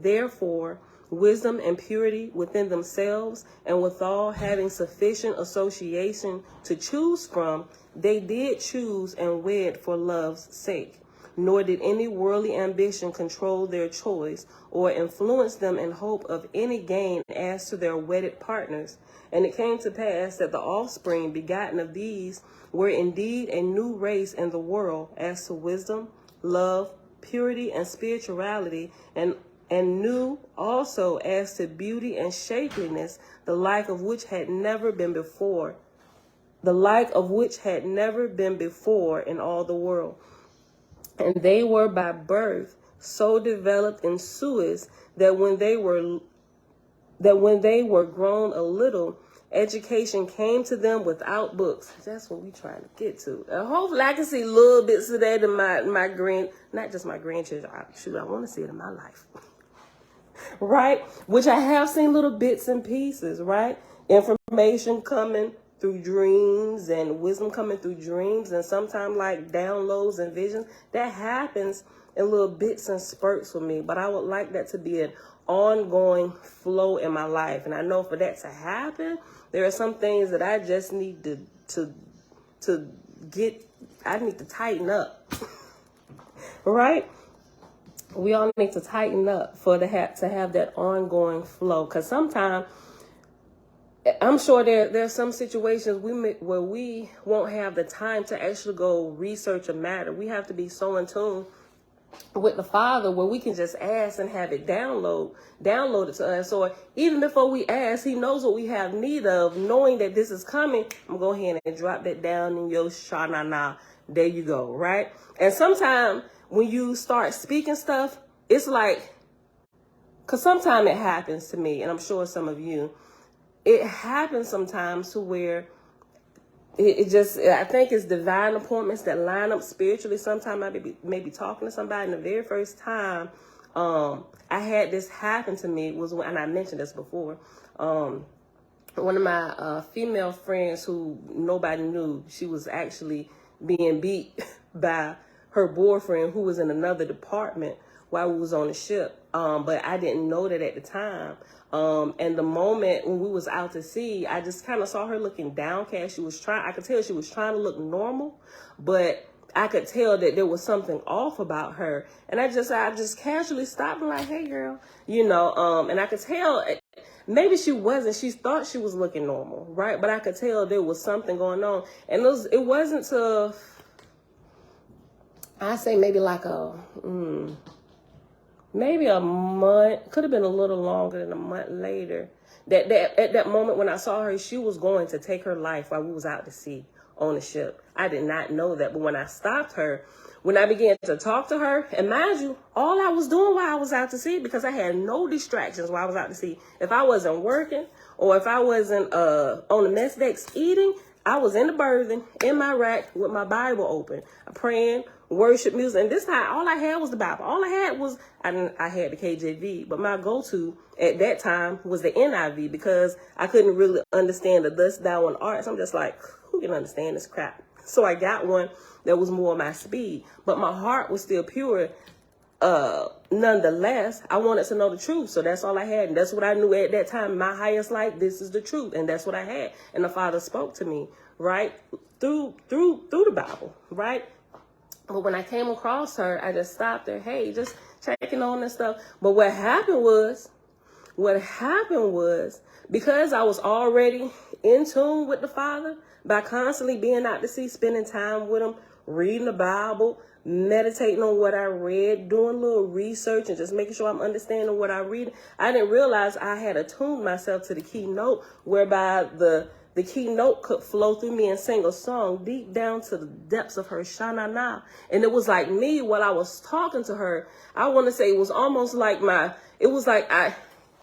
therefore wisdom and purity within themselves, and withal having sufficient association to choose from, they did choose and wed for love's sake. Nor did any worldly ambition control their choice or influence them in hope of any gain as to their wedded partners. And it came to pass that the offspring begotten of these were indeed a new race in the world as to wisdom, love, purity, and spirituality, and new also as to beauty and shapeliness, the like of which had never been before in all the world. And they were by birth so developed in suis that when they were grown a little, education came to them without books. That's what we're trying to get to. Hopefully I can see little bits of that in my not just my grandchildren. I want to see it in my life. Right? Which I have seen little bits and pieces, right? Information coming through dreams and wisdom coming through dreams, and sometimes like downloads and visions. That happens in little bits and spurts for me, but I would like that to be an ongoing flow in my life. And I know for that to happen, there are some things that I just need to get, I need to tighten up. Right? We all need to tighten up to have that ongoing flow. Because sometimes, I'm sure there's some situations where we won't have the time to actually go research a matter. We have to be so in tune with the Father where we can just ask and have it downloaded to us. Or even before we ask, He knows what we have need of. Knowing that this is coming, I'm going to go ahead and drop that down in your shanana. There you go, right? And sometimes when you start speaking stuff, it's like, because sometimes it happens to me, and I'm sure some of you, it happens sometimes to where I think it's divine appointments that line up spiritually. Sometimes I may be talking to somebody, and the very first time I had this happen to me was when, and I mentioned this before, one of my female friends who nobody knew, she was actually being beat by her boyfriend who was in another department while we was on the ship. But I didn't know that at the time. And the moment when we was out to sea, I just kind of saw her looking downcast. I could tell she was trying to look normal, but I could tell that there was something off about her. And I just casually stopped and like, hey girl, and I could tell maybe she wasn't, she thought she was looking normal, right? But I could tell there was something going on. And it wasn't to, I say maybe like maybe a month, could have been a little longer than a month later, that at that moment when I saw her, she was going to take her life while we was out to sea on the ship. I did not know that, but when I stopped her, when I began to talk to her, and mind you, all I was doing while I was out to sea, because I had no distractions while I was out to sea. If I wasn't working or if I wasn't on the mess decks eating, I was in the berthing, in my rack with my Bible open, praying, worship music. And this time, all I had was the Bible. All I had was, I had the KJV, but my go-to at that time was the NIV because I couldn't really understand the thus, thou, and art. So I'm just like, who can understand this crap? So I got one that was more my speed, but my heart was still pure. Nonetheless, I wanted to know the truth. So that's all I had. And that's what I knew at that time. My highest light, this is the truth. And that's what I had. And the Father spoke to me, right? Through the Bible, right? But when I came across her, I just stopped her. Hey, just checking on and stuff. But what happened was, because I was already in tune with the Father, by constantly being out to sea, spending time with him, reading the Bible, meditating on what I read, doing a little research and just making sure I'm understanding what I read, I didn't realize I had attuned myself to the keynote, whereby the keynote could flow through me and sing a song deep down to the depths of her shanana. And it was like me while I was talking to her. I want to say it was almost like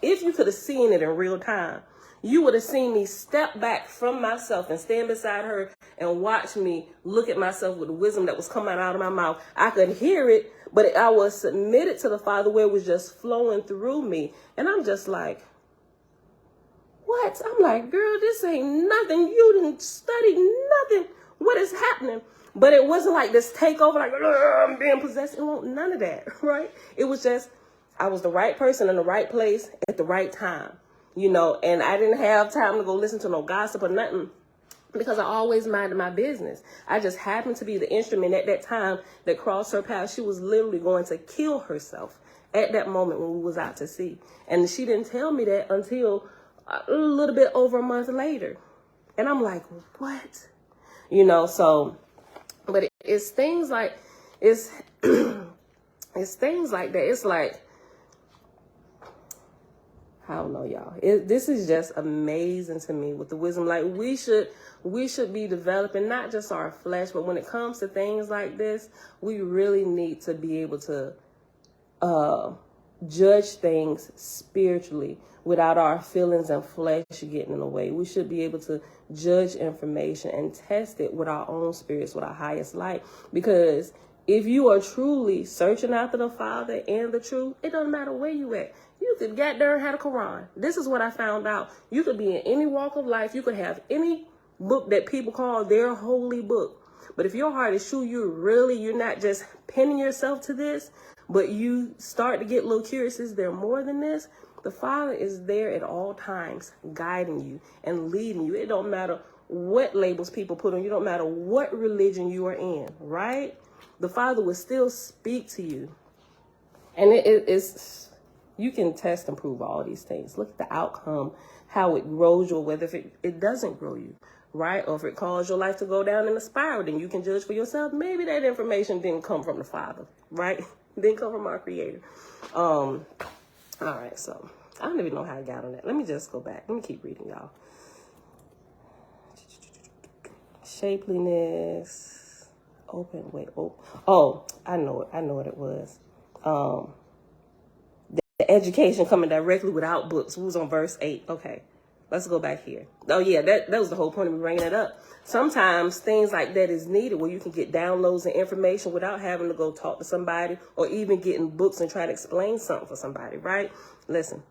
if you could have seen it in real time, you would have seen me step back from myself and stand beside her and watch me look at myself with the wisdom that was coming out of my mouth. I could hear it, but I was submitted to the Father where it was just flowing through me. And I'm just like, what? I'm like, girl, this ain't nothing. You didn't study nothing. What is happening? But it wasn't like this takeover, like, I'm being possessed. It wasn't none of that, right? It was just, I was the right person in the right place at the right time. And I didn't have time to go listen to no gossip or nothing because I always minded my business. I just happened to be the instrument at that time that crossed her path. She was literally going to kill herself at that moment when we was out to sea. And she didn't tell me that until a little bit over a month later. And I'm like, what? But it's things like, it's things like that. It's like, I don't know, y'all. This is just amazing to me with the wisdom. Like we should be developing not just our flesh, but when it comes to things like this, we really need to be able to judge things spiritually without our feelings and flesh getting in the way. We should be able to judge information and test it with our own spirits, with our highest light. Because if you are truly searching after the Father and the truth, it doesn't matter where you at. You could get there and have a Quran. This is what I found out. You could be in any walk of life. You could have any book that people call their holy book. But if your heart is true, you're not just pinning yourself to this, but you start to get a little curious. Is there more than this? The Father is there at all times, guiding you and leading you. It don't matter what labels people put on you. It don't matter what religion you are in, right? The Father will still speak to you. And it's you can test and prove all these things. Look at the outcome, how it grows you, or whether it doesn't grow you, right? Or if it caused your life to go down in a spiral, then you can judge for yourself. Maybe that information didn't come from the Father, right? It didn't come from our Creator. All right, so I don't even know how I got on that. Let me just go back. Let me keep reading, y'all. Shapeliness. Open, wait, oh, I know it. I know what it was. The education coming directly without books. We was on verse 8. Okay. Let's go back here. Oh, yeah, that was the whole point of me bringing it up. Sometimes things like that is needed where you can get downloads and information without having to go talk to somebody or even getting books and try to explain something for somebody, right? Listen.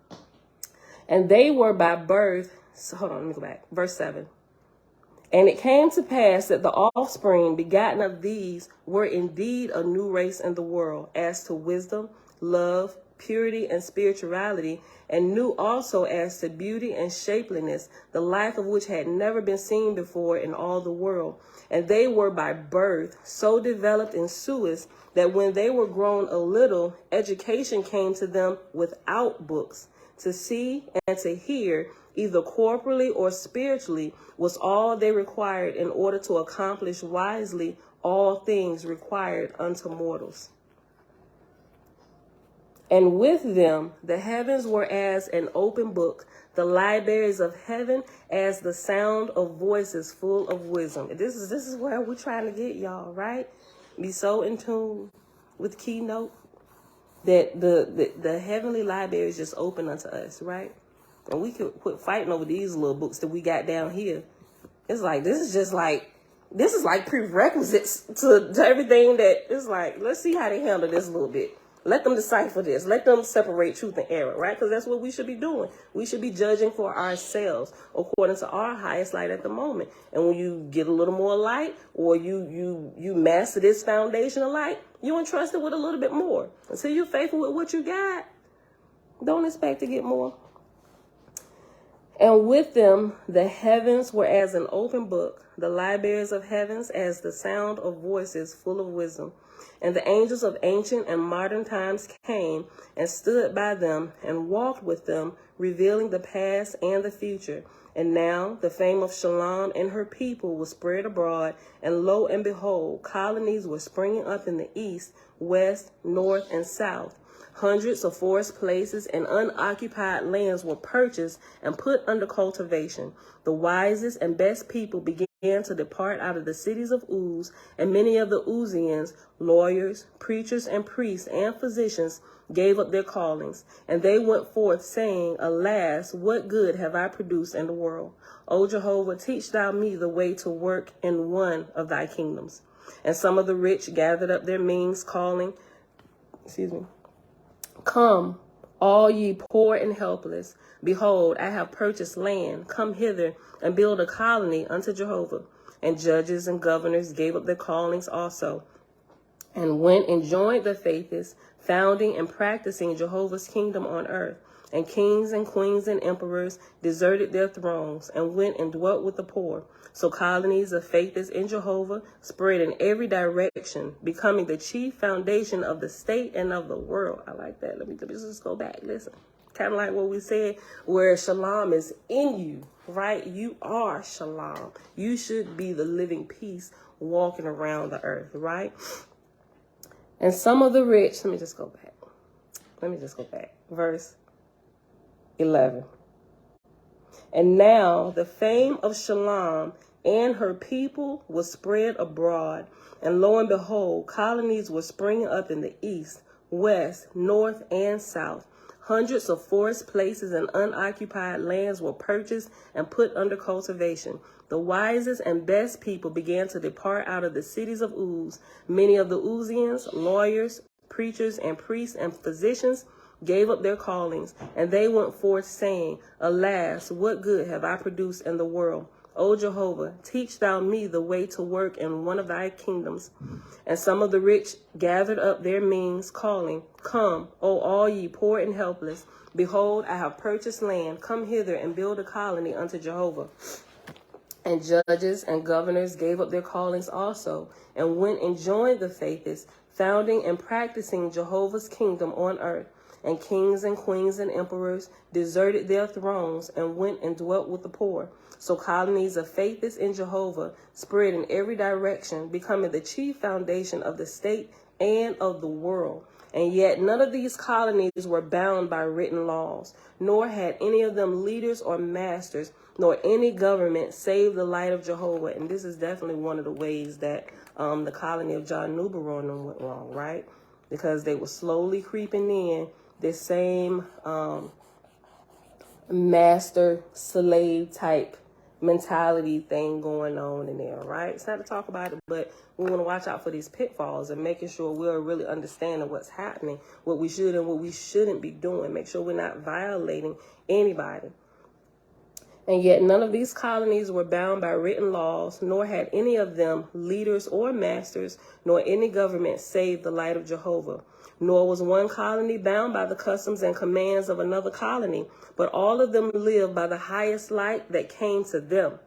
And they were by birth. So hold on, let me go back. Verse 7. And it came to pass that the offspring begotten of these were indeed a new race in the world, as to wisdom, love, purity, and spirituality, and knew also as to beauty and shapeliness, the like of which had never been seen before in all the world. And they were by birth so developed in suis that when they were grown a little, education came to them without books. To see and to hear, either corporally or spiritually, was all they required in order to accomplish wisely all things required unto mortals. And with them the heavens were as an open book, the libraries of heaven as the sound of voices full of wisdom. This is where we're trying to get y'all, right? Be so in tune with Keynote that the heavenly library is just open unto us, right? And we could quit fighting over these little books that we got down here. It's like, this is like prerequisites to everything that is like, let's see how they handle this a little bit. Let them decipher this. Let them separate truth and error, right? Because that's what we should be doing. We should be judging for ourselves according to our highest light at the moment. And when you get a little more light, or you master this foundation of light, you entrust it with a little bit more. Until you're faithful with what you got, don't expect to get more. And with them the heavens were as an open book, the libraries of heavens as the sound of voices full of wisdom. And the angels of ancient and modern times came and stood by them and walked with them, revealing the past and the future. And now the fame of Shalam and her people was spread abroad, and lo and behold, colonies were springing up in the east, west, north, and south. Hundreds of forest places and unoccupied lands were purchased and put under cultivation. The wisest and best people began to depart out of the cities of Uz, and many of the Uzians, lawyers, preachers, and priests, and physicians, gave up their callings. And they went forth, saying, Alas, what good have I produced in the world? O Jehovah, teach thou me the way to work in one of thy kingdoms. And some of the rich gathered up their means, calling, Come, all ye poor and helpless. Behold, I have purchased land. Come hither and build a colony unto Jehovah. And judges and governors gave up their callings also, and went and joined the faithless, founding and practicing Jehovah's kingdom on earth. And kings and queens and emperors deserted their thrones and went and dwelt with the poor. So colonies of faithless in Jehovah spread in every direction, becoming the chief foundation of the state and of the world. I like that. Let me just go back. Listen, kind of like what we said, where Shalom is in you, right? You are Shalom. You should be the living peace walking around the earth, right? And some of the rich, let me just go back. Verse 11. And now the fame of Shalam and her people was spread abroad, and lo and behold, colonies were springing up in the east, west, north, and south. Hundreds of forest places and unoccupied lands were purchased and put under cultivation. The wisest and best people began to depart out of the cities of Uz. Many of the Uzians, lawyers, preachers, and priests, and physicians gave up their callings, and they went forth, saying, Alas, what good have I produced in the world? O Jehovah, teach thou me the way to work in one of thy kingdoms. And some of the rich gathered up their means, calling, Come, O all ye poor and helpless. Behold, I have purchased land. Come hither and build a colony unto Jehovah. And judges and governors gave up their callings also, and went and joined the faithless, founding and practicing Jehovah's kingdom on earth. And kings and queens and emperors deserted their thrones and went and dwelt with the poor. So colonies of faithless in Jehovah spread in every direction, becoming the chief foundation of the state and of the world. And yet none of these colonies were bound by written laws, nor had any of them leaders or masters, nor any government save the light of Jehovah. And this is definitely one of the ways that the colony of John Newborough and them went wrong, right? Because they were slowly creeping in this same master-slave type mentality thing going on in there, right? It's not to talk about it, but we want to watch out for these pitfalls and making sure we're really understanding what's happening, what we should and what we shouldn't be doing. Make sure we're not violating anybody. And yet none of these colonies were bound by written laws, nor had any of them leaders or masters, nor any government save the light of Jehovah. Nor was one colony bound by the customs and commands of another colony, but all of them lived by the highest light that came to them.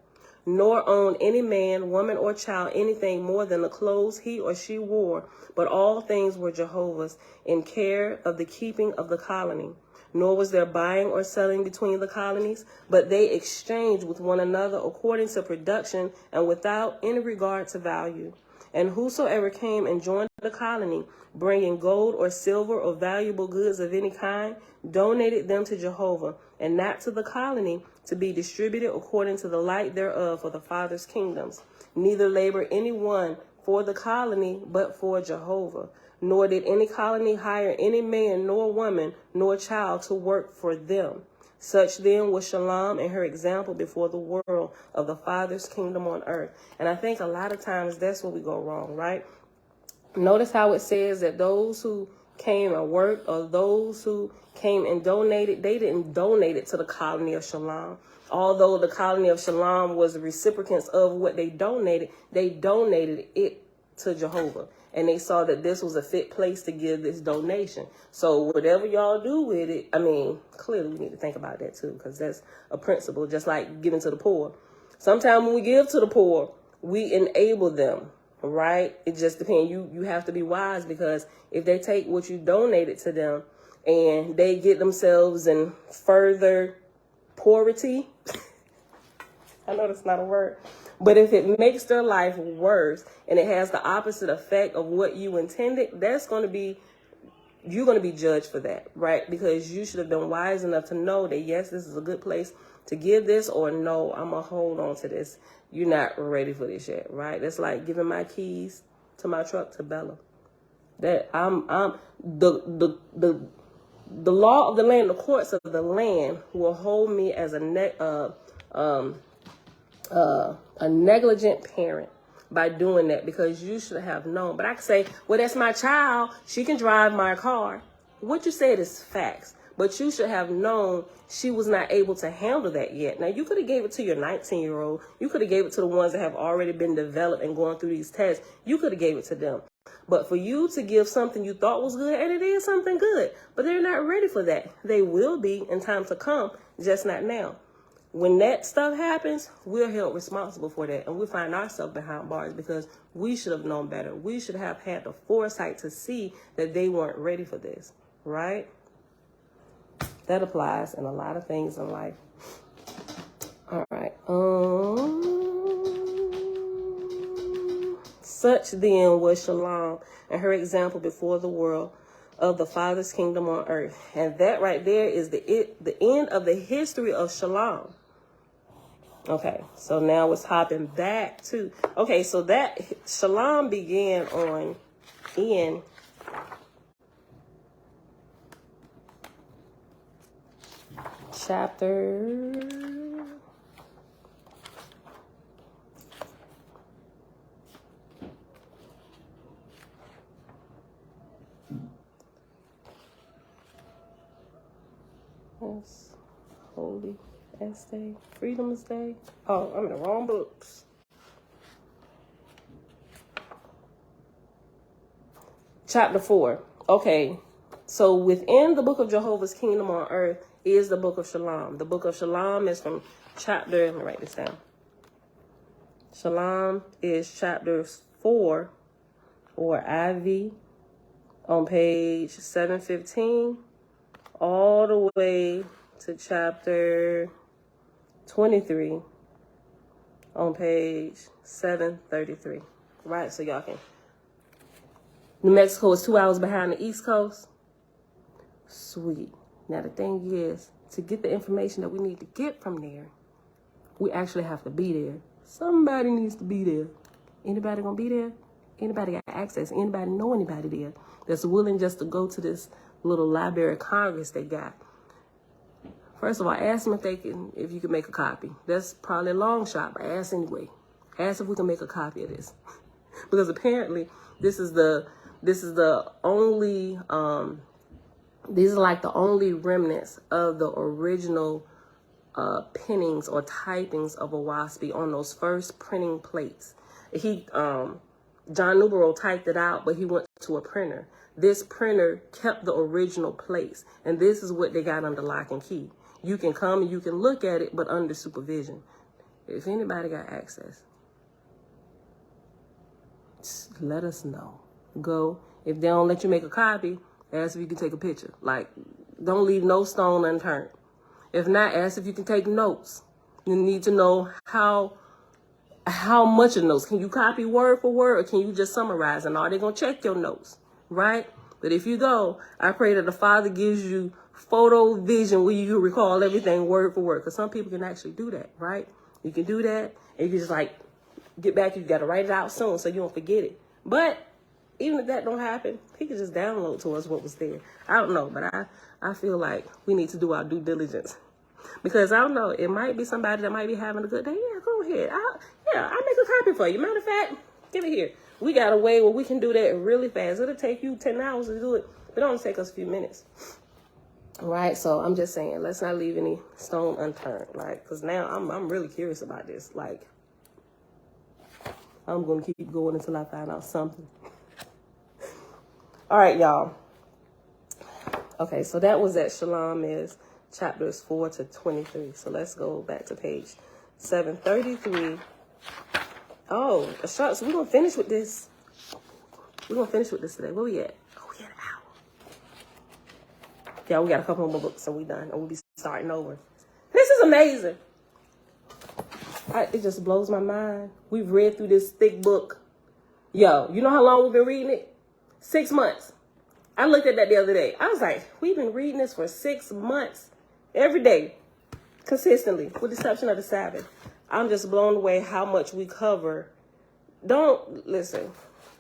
Nor owned any man, woman, or child anything more than the clothes he or she wore, but all things were Jehovah's, in care of the keeping of the colony. Nor was there buying or selling between the colonies, but they exchanged with one another according to production and without any regard to value. And whosoever came and joined the colony, bringing gold or silver or valuable goods of any kind, donated them to Jehovah, and not to the colony, to be distributed according to the light thereof for the Father's kingdoms. Neither labor any one for the colony, but for Jehovah. Nor did any colony hire any man, nor woman, nor child to work for them. Such then was Shalam and her example before the world of the Father's kingdom on earth. And I think a lot of times that's where we go wrong, right? Notice how it says that those who came and worked, or those who came and donated, they didn't donate it to the colony of Shalam. Although the colony of Shalam was the recipients of what they donated it to Jehovah. And they saw that this was a fit place to give this donation. So whatever y'all do with it, I mean, clearly we need to think about that too, because that's a principle, just like giving to the poor. Sometimes when we give to the poor, we enable them, right? It just depends. You have to be wise, because if they take what you donated to them and they get themselves in further poverty, I know that's not a word, but if it makes their life worse and it has the opposite effect of what you intended, you're going to be judged for that, right? Because you should have been wise enough to know that, yes, this is a good place to give this, or no, I'm going to hold on to this. You're not ready for this yet, right? That's like giving my keys to my truck to Bella. That the law of the land, the courts of the land will hold me as a negligent parent by doing that, because you should have known. But I can say, well, that's my child. She can drive my car. What you said is facts, but you should have known she was not able to handle that yet. Now, you could have gave it to your 19-year-old. You could have gave it to the ones that have already been developed and going through these tests. You could have gave it to them. But for you to give something you thought was good, and it is something good, but they're not ready for that. They will be in time to come, just not now. When that stuff happens, we're held responsible for that, and we find ourselves behind bars because we should have known better. We should have had the foresight to see that they weren't ready for this, right? That applies in a lot of things in life. All right. Such then was Shalam and her example before the world of the Father's kingdom on earth. And that right there is the end of the history of Shalam. Okay, so now it's hopping back to, okay, so that Shalam began in chapter 's Holy S Day, Freedom's Day. Oh, I'm in the wrong books. Chapter 4. Okay, so within the book of Jehovah's Kingdom on Earth is the book of Shalam. The book of Shalam is from chapter, let me write this down. Shalam is chapter 4, or IV, on page 715, all the way to chapter 23 on page 733. Right, so y'all can. New Mexico is 2 hours behind the East Coast. Sweet. Now the thing is, to get the information that we need to get from there, we actually have to be there. Somebody needs to be there. Anybody gonna be there? Anybody got access? Anybody know anybody there that's willing just to go to this little Library of Congress they got First of all, ask them if you can make a copy. That's probably a long shot, but ask anyway. Ask if we can make a copy of this. Because apparently this is the only, these are like the only remnants of the original pennings or typings of Ohaspe on those first printing plates. John Newborough typed it out, but he went to a printer. This printer kept the original plates, and this is what they got under lock and key. You can come and you can look at it, but under supervision. If anybody got access, just let us know. Go. If they don't let you make a copy, ask if you can take a picture. Like, don't leave no stone unturned. If not, ask if you can take notes. You need to know how much of notes. Can you copy word for word, or can you just summarize? And are they going to check your notes, right? But if you go, I pray that the Father gives you photo vision where you recall everything word for word. Because some people can actually do that, right? You can do that, and you can just like get back. You got to write it out soon so you don't forget it. But even if that don't happen, he can just download to us what was there. I don't know, but I feel like we need to do our due diligence. Because I don't know, it might be somebody that might be having a good day. Yeah, go ahead. I'll make a copy for you. Matter of fact, give it here. We got a way where we can do that really fast. It'll take you 10 hours to do it, but it only take us a few minutes. All right, so I'm just saying, let's not leave any stone unturned, right? Because now I'm really curious about this. Like, I'm going to keep going until I find out something. All right, y'all. Okay, so that was at Shalam is chapters 4 to 23. So let's go back to page 733. Oh, so we're going to finish with this. We're going to finish with this today. Where we at? Oh, we at an hour. Yeah, we got a couple more books, so we done. And we'll be starting over. This is amazing. It just blows my mind. We've read through this thick book. Yo, you know how long we've been reading it? 6 months. I looked at that the other day. I was like, we've been reading this for 6 months. Every day. Consistently. With the exception of the Sabbath. I'm just blown away how much we cover. Don't, listen.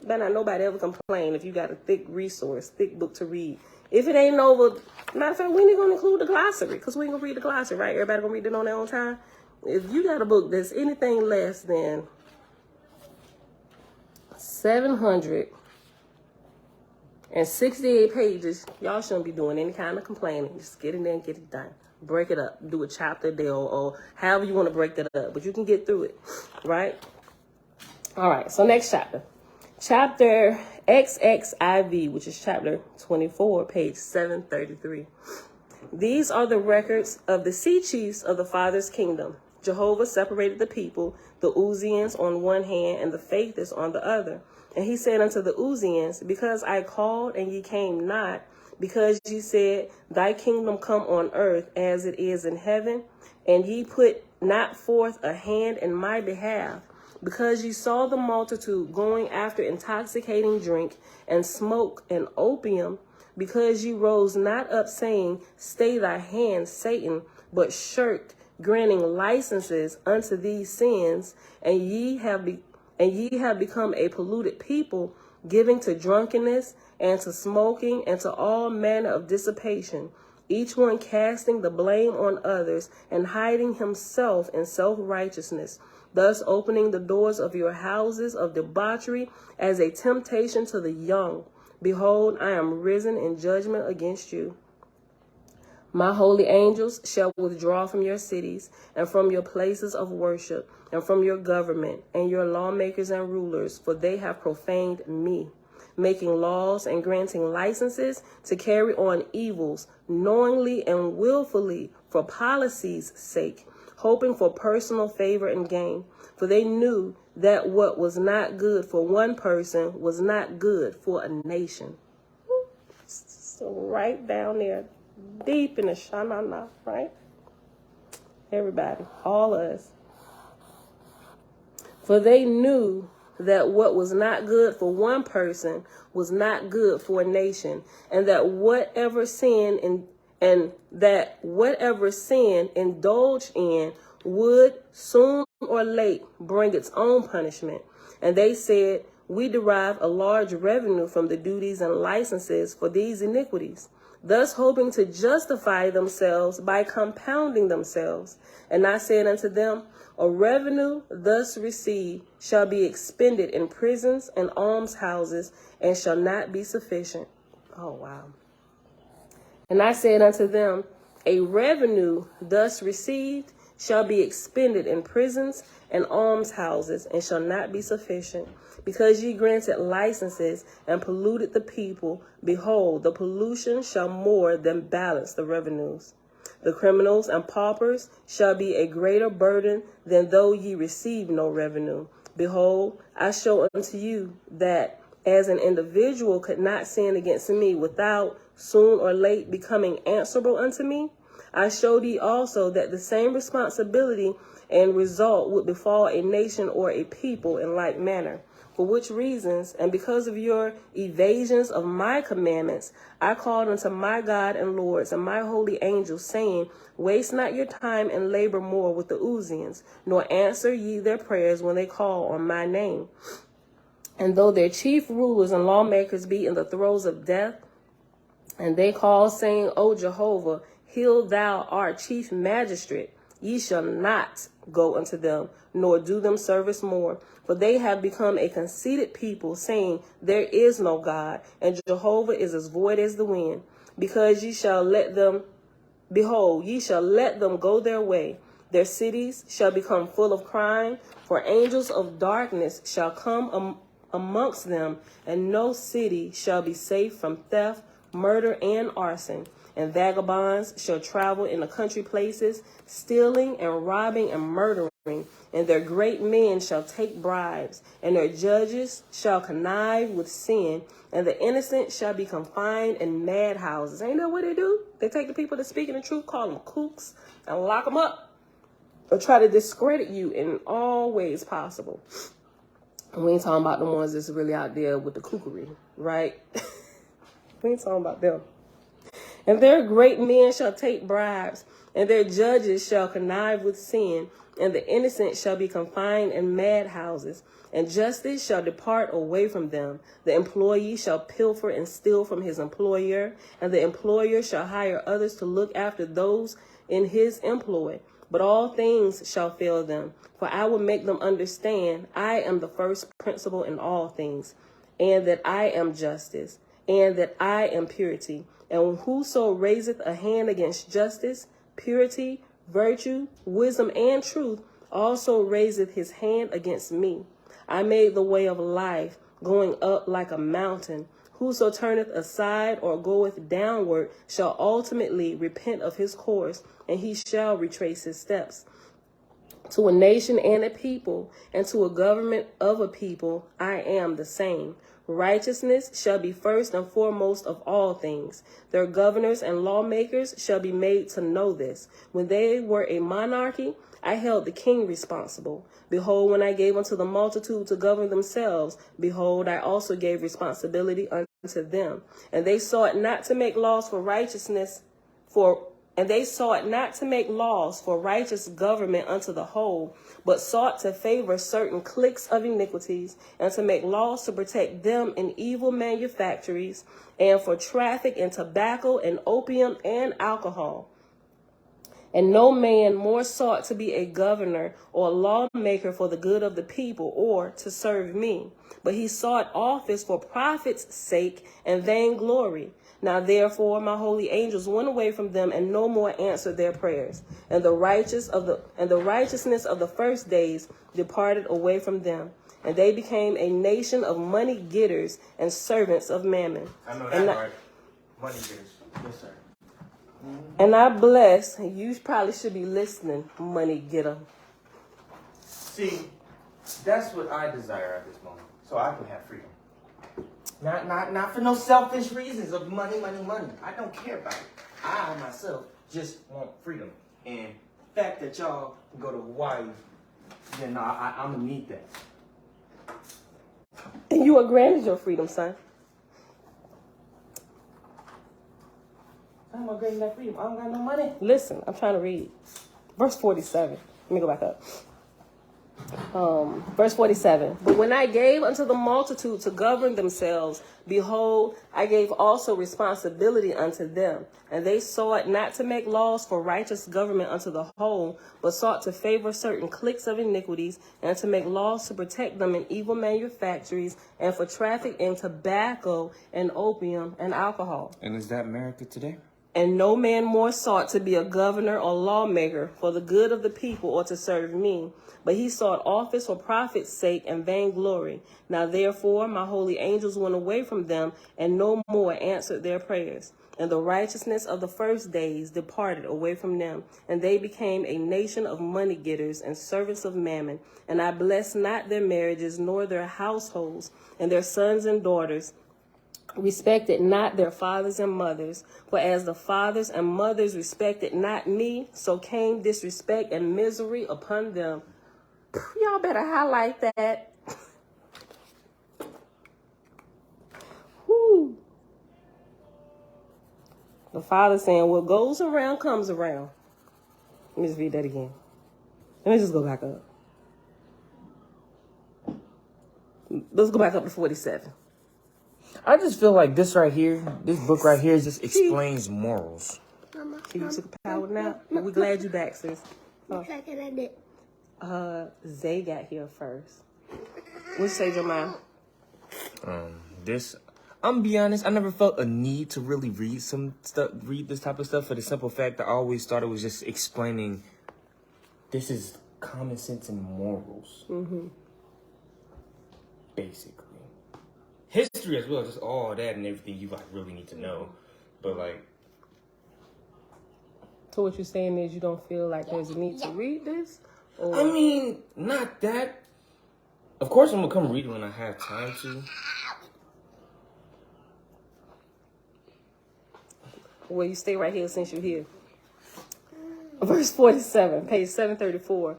Better not nobody ever complain if you got a thick resource, thick book to read. If it ain't over, matter of fact, we ain't going to include the glossary. Because we ain't going to read the glossary, right? Everybody going to read it on their own time. If you got a book that's anything less than 768 pages, y'all shouldn't be doing any kind of complaining. Just get in there and get it done. Break it up. Do a chapter a day or however you want to break that up. But you can get through it, right? All right, so next chapter. Chapter XXIV, which is chapter 24, page 733. These are the records of the sea chiefs of the Father's kingdom. Jehovah separated the people, the Uzians on one hand and the Faithists on the other. And he said unto the Uzians, because I called and ye came not, because ye said, thy kingdom come on earth as it is in heaven, and ye put not forth a hand in my behalf, because ye saw the multitude going after intoxicating drink and smoke and opium, because ye rose not up saying, stay thy hand, Satan, but shirked, granting licenses unto these sins, and ye have become a polluted people, giving to drunkenness and to smoking and to all manner of dissipation, each one casting the blame on others and hiding himself in self-righteousness, thus opening the doors of your houses of debauchery as a temptation to the young. Behold, I am risen in judgment against you. My holy angels shall withdraw from your cities and from your places of worship and from your government and your lawmakers and rulers, for they have profaned me, making laws and granting licenses to carry on evils knowingly and willfully for policy's sake, hoping for personal favor and gain. For they knew that what was not good for one person was not good for a nation. So right down there. Deep in the shanana, right? Everybody, all of us. For they knew that what was not good for one person was not good for a nation, and that whatever sin indulged in would soon or late bring its own punishment. And they said, we derive a large revenue from the duties and licenses for these iniquities, thus hoping to justify themselves by compounding themselves. And I said unto them, a revenue thus received shall be expended in prisons and almshouses, and shall not be sufficient. Oh, wow. And I said unto them, a revenue thus received shall be expended in prisons and almshouses, and shall not be sufficient. Because ye granted licenses and polluted the people, behold, the pollution shall more than balance the revenues. The criminals and paupers shall be a greater burden than though ye receive no revenue. Behold, I show unto you that as an individual could not sin against me without soon or late becoming answerable unto me, I showed ye also that the same responsibility and result would befall a nation or a people in like manner. For which reasons, and because of your evasions of my commandments, I called unto my God and Lords and my holy angels, saying, waste not your time and labor more with the Uzians, nor answer ye their prayers when they call on my name. And though their chief rulers and lawmakers be in the throes of death, and they call, saying, O Jehovah, heal thou our chief magistrate, ye shall not go unto them, nor do them service more. For they have become a conceited people, saying, there is no God, and Jehovah is as void as the wind. Because ye shall let them, behold, ye shall let them go their way. Their cities shall become full of crime, for angels of darkness shall come amongst them, and no city shall be safe from theft, murder, and arson. And vagabonds shall travel in the country places, stealing and robbing and murdering. And their great men shall take bribes, and their judges shall connive with sin, and the innocent shall be confined in madhouses. Ain't that what they do? They take the people that speak in the truth, call them kooks, and lock them up, or try to discredit you in all ways possible. And we ain't talking about the ones that's really out there with the kookery, right? We ain't talking about them. And their great men shall take bribes, and their judges shall connive with sin, and the innocent shall be confined in madhouses, and justice shall depart away from them. The employee shall pilfer and steal from his employer, and the employer shall hire others to look after those in his employ. But all things shall fail them, for I will make them understand I am the first principle in all things, and that I am justice, and that I am purity. And whoso raiseth a hand against justice, purity, virtue, wisdom, and truth, also raiseth his hand against me. I made the way of life, going up like a mountain. Whoso turneth aside or goeth downward shall ultimately repent of his course, and he shall retrace his steps. To a nation and a people, and to a government of a people, I am the same. Righteousness shall be first and foremost of all things. Their governors and lawmakers shall be made to know this. When they were a monarchy, I held the king responsible. Behold, when I gave unto the multitude to govern themselves, behold, I also gave responsibility unto them. And they sought not to make laws for righteousness, and they sought not to make laws for righteous government unto the whole, but sought to favor certain cliques of iniquities, and to make laws to protect them in evil manufactories, and for traffic in tobacco and opium and alcohol. And no man more sought to be a governor or a lawmaker for the good of the people, or to serve me, but he sought office for profit's sake and vainglory. Now therefore my holy angels went away from them, and no more answered their prayers. And the righteousness of the first days departed away from them, and they became a nation of money getters and servants of mammon. I know that right. Money getters. Yes, sir. And I bless, you probably should be listening, money getter. See, that's what I desire at this moment, so I can have freedom. Not for no selfish reasons of money. I don't care about it. I myself just want freedom. And the fact that y'all can go to Hawaii, then I'm gonna need that. And you are granted your freedom, son. I'm gonna gain that freedom. I don't got no money. Listen, I'm trying to read. Verse 47. Let me go back up. Verse 47. But when I gave unto the multitude to govern themselves, behold, I gave also responsibility unto them. And they sought not to make laws for righteous government unto the whole, but sought to favor certain cliques of iniquities, and to make laws to protect them in evil manufactories, and for traffic in tobacco and opium and alcohol. And is that America today? And no man more sought to be a governor or lawmaker for the good of the people or to serve me, but he sought office for profit's sake and vainglory. Now therefore my holy angels went away from them, and no more answered their prayers. And the righteousness of the first days departed away from them, and they became a nation of money getters and servants of mammon. And I blessed not their marriages, nor their households, and their sons and daughters respected not their fathers and mothers. For as the fathers and mothers respected not me, so came disrespect and misery upon them. Y'all better highlight that. Whew. The Father saying, what goes around comes around. Let me just read that again. Let me just go back up. Let's go back up to 47. I just feel like this right here, this book right here just explains morals. You took a power nap. We're glad you back, sis. Zay got here first. What you say, Jeremiah? I'm gonna be honest, I never felt a need to really read this type of stuff, for the simple fact that I always thought it was just explaining this is common sense and morals. Mm-hmm. Basically. History as well, just all that and everything you like really need to know. But like, so what you're saying is you don't feel like there's a need to read this? Or? I mean, not that. Of course I'm gonna come read it when I have time to. Well, you stay right here since you're here. Verse 47, page 734.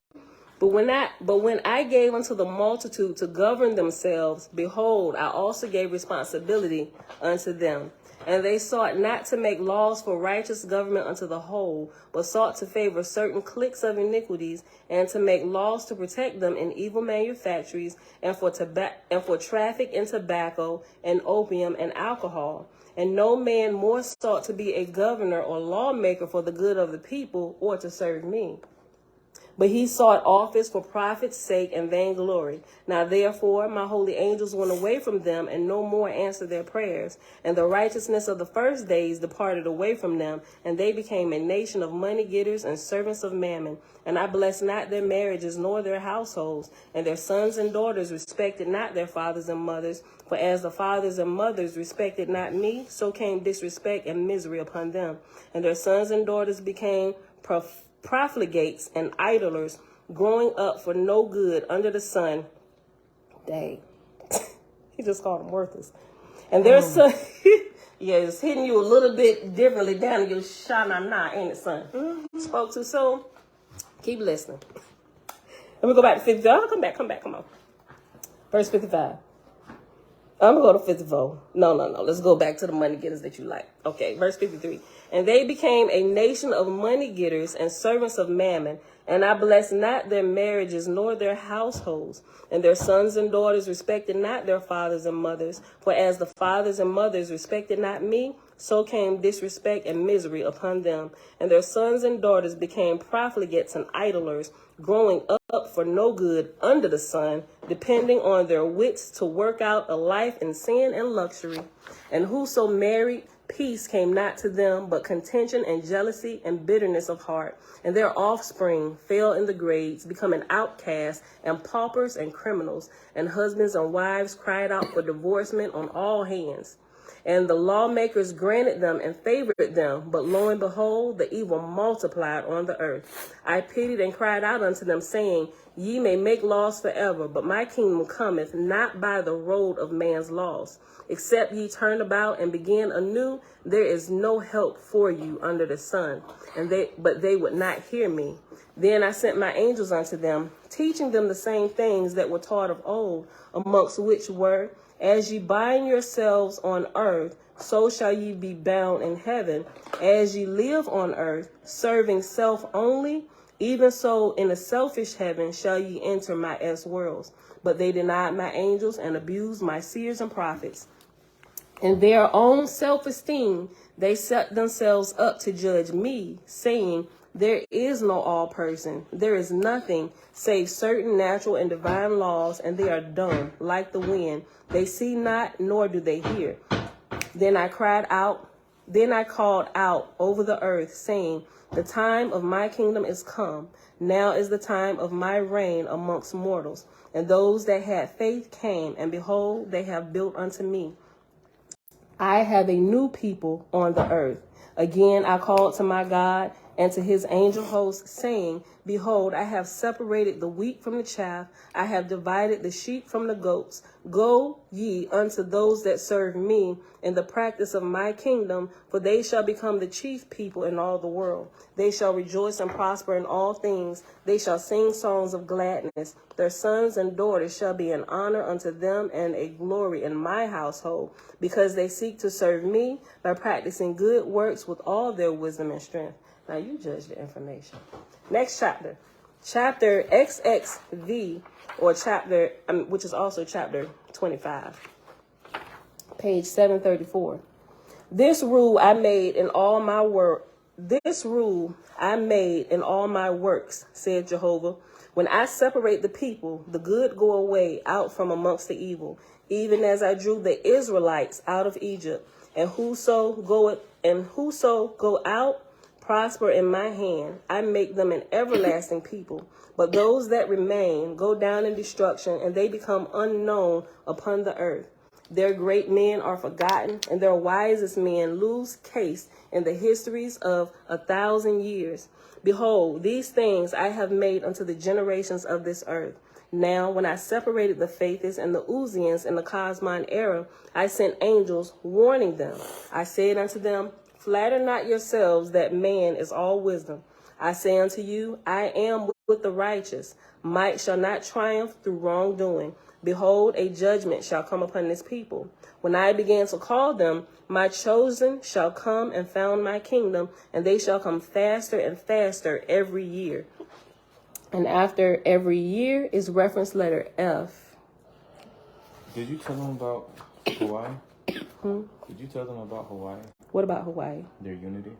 But when I gave unto the multitude to govern themselves, behold, I also gave responsibility unto them. And they sought not to make laws for righteous government unto the whole, but sought to favor certain cliques of iniquities, and to make laws to protect them in evil manufactories, and for traffic in tobacco and opium and alcohol. And no man more sought to be a governor or lawmaker for the good of the people or to serve me. But he sought office for profit's sake and vainglory. Now therefore my holy angels went away from them, and no more answered their prayers. And the righteousness of the first days departed away from them, and they became a nation of money getters and servants of mammon. And I blessed not their marriages nor their households, and their sons and daughters respected not their fathers and mothers. For as the fathers and mothers respected not me, so came disrespect and misery upon them. And their sons and daughters became profligates and idlers, growing up for no good under the sun. Dang. He just called them worthless. And their son, yeah, it's hitting you a little bit differently down in your shanana, ain't it, son? Mm-hmm. Spoke too soon? Keep listening. Let me go back to 55. Oh, come back, come on. Verse 55. I'm going to go to 54. No. Let's go back to the money getters that you like. Okay, verse 53. And they became a nation of money getters and servants of mammon. And I blessed not their marriages nor their households. And their sons and daughters respected not their fathers and mothers. For as the fathers and mothers respected not me, so came disrespect and misery upon them. And their sons and daughters became profligates and idlers, growing up for no good under the sun, depending on their wits to work out a life in sin and luxury. And whoso married, peace came not to them, but contention and jealousy and bitterness of heart. And their offspring fell in the grades, becoming outcasts and paupers and criminals. And husbands and wives cried out for divorcement on all hands. And the lawmakers granted them and favored them, but lo and behold, the evil multiplied on the earth. I pitied and cried out unto them, saying, Ye may make laws forever, but my kingdom cometh not by the road of man's laws. Except ye turn about and begin anew, there is no help for you under the sun. But they would not hear me. Then I sent my angels unto them, teaching them the same things that were taught of old, amongst which were, As ye bind yourselves on earth, so shall ye be bound in heaven. As ye live on earth, serving self only, Even so, in a selfish heaven shall ye enter my worlds. But they denied my angels and abused my seers and prophets. In their own self-esteem, they set themselves up to judge me, saying, there is no all person. There is nothing save certain natural and divine laws, and they are dumb, like the wind. They see not, nor do they hear. Then I called out over the earth, saying, the time of my kingdom is come. Now is the time of my reign amongst mortals. And those that had faith came, and behold, they have built unto me. I have a new people on the earth. Again, I called to my God and to his angel host, saying, behold, I have separated the wheat from the chaff. I have divided the sheep from the goats. Go ye unto those that serve me in the practice of my kingdom, for they shall become the chief people in all the world. They shall rejoice and prosper in all things. They shall sing songs of gladness. Their sons and daughters shall be an honor unto them and a glory in my household, because they seek to serve me by practicing good works with all their wisdom and strength. Now you judge the information. Next chapter. Chapter XXV, or chapter, which is also chapter 25. Page 734. This rule I made in all my works, said Jehovah. When I separate the people, the good go away out from amongst the evil, even as I drew the Israelites out of Egypt. And whoso go out prosper in my hand. I make them an everlasting people. But those that remain go down in destruction, and they become unknown upon the earth. Their great men are forgotten, and their wisest men lose case in the histories of 1,000 years. Behold, these things I have made unto the generations of this earth. Now, when I separated the Phaethists and the Uzians in the Cosmine era, I sent angels warning them. I said unto them, flatter not yourselves that man is all wisdom. I say unto you, I am with the righteous. Might shall not triumph through wrongdoing. Behold, a judgment shall come upon this people. When I began to call them, my chosen shall come and found my kingdom, and they shall come faster and faster every year. And after every year is reference letter F. Did you tell them about Hawaii? Did you tell them about Hawaii? What about Hawaii? Their unity?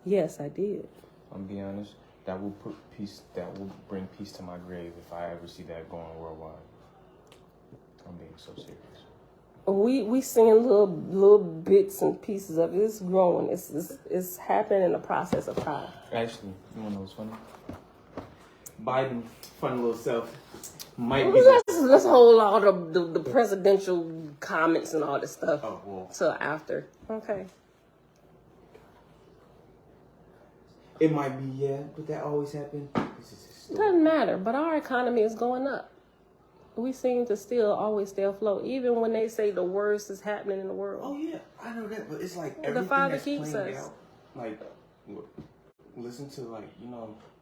Yes, I did. I'm be honest, that will bring peace to my grave if I ever see that going worldwide. I'm being so serious. We seeing little bits and pieces of it. It's growing. It's happening in the process of time. Actually, you wanna know what's funny? Biden, fun little self, might be. Let's hold all the presidential comments and all this stuff till after. Okay. It might be, but that always happens. It doesn't matter, but our economy is going up. We seem to still always stay afloat, even when they say the worst is happening in the world. Oh yeah, I know that, but it's like everything the Father that's keeps playing us. out. Like, listen to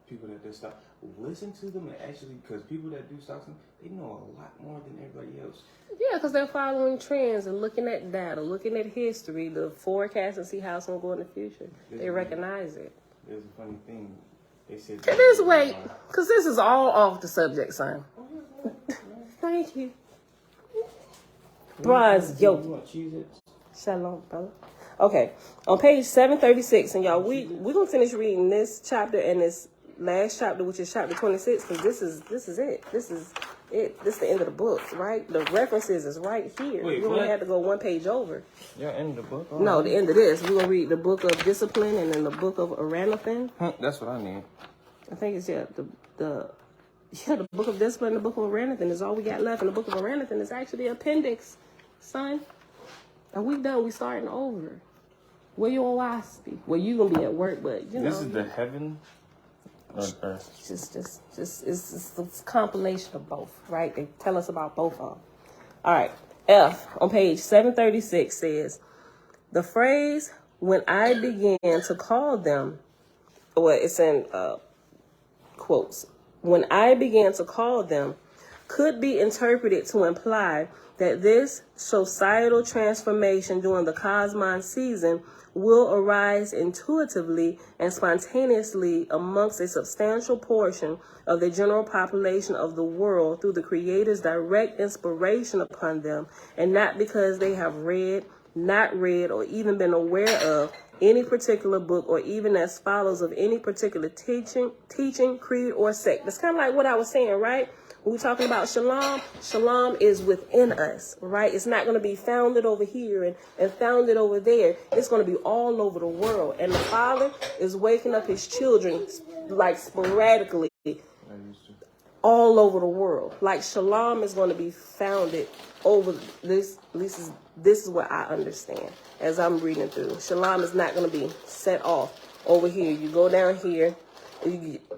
people that do stuff. Listen to them and actually, because people that do stuff, they know a lot more than everybody else. Yeah, because they're following trends and looking at data, looking at history, the forecast, and see how it's gonna go in the future. They recognize it. There's a funny thing. They said. This way, because this is all off the subject, son. Thank you. Bronze yoke. Shalom, brother. Okay, on page 736, and y'all, we're gonna finish reading this chapter and this last chapter, which is chapter 26, because this is it. This is the end of the book, right? The references is right here. Wait, we only had to go one page over. Yeah, end of the book. Oh, No, the end of this. We're gonna read the book of discipline and then the book of Aranathan. That's what I need. I think it's the book of discipline and the book of Aranathan is all we got left. And the book of Aranathan is actually the appendix, son. And we done. We starting over. Where you on Ohaspe? Well, you gonna be at work, but you know. This is the heaven or earth. It's a compilation of both, right? They tell us about both of them. All right. F on page 736 says, the phrase "when I began to call them," well, it's in quotes. When I began to call them, could be interpreted to imply that this societal transformation during the Cosmon season will arise intuitively and spontaneously amongst a substantial portion of the general population of the world through the Creator's direct inspiration upon them, and not because they have read, not read, or even been aware of any particular book, or even as follows of any particular teaching, creed, or sect. That's kind of like what I was saying, right? When we're talking about shalom, shalom is within us, right? It's not going to be founded over here and founded over there. It's going to be all over the world. And the Father is waking up his children like sporadically all over the world. Like shalom is going to be founded over this. This is what I understand as I'm reading through. Shalom is not going to be set off over here. You go down here,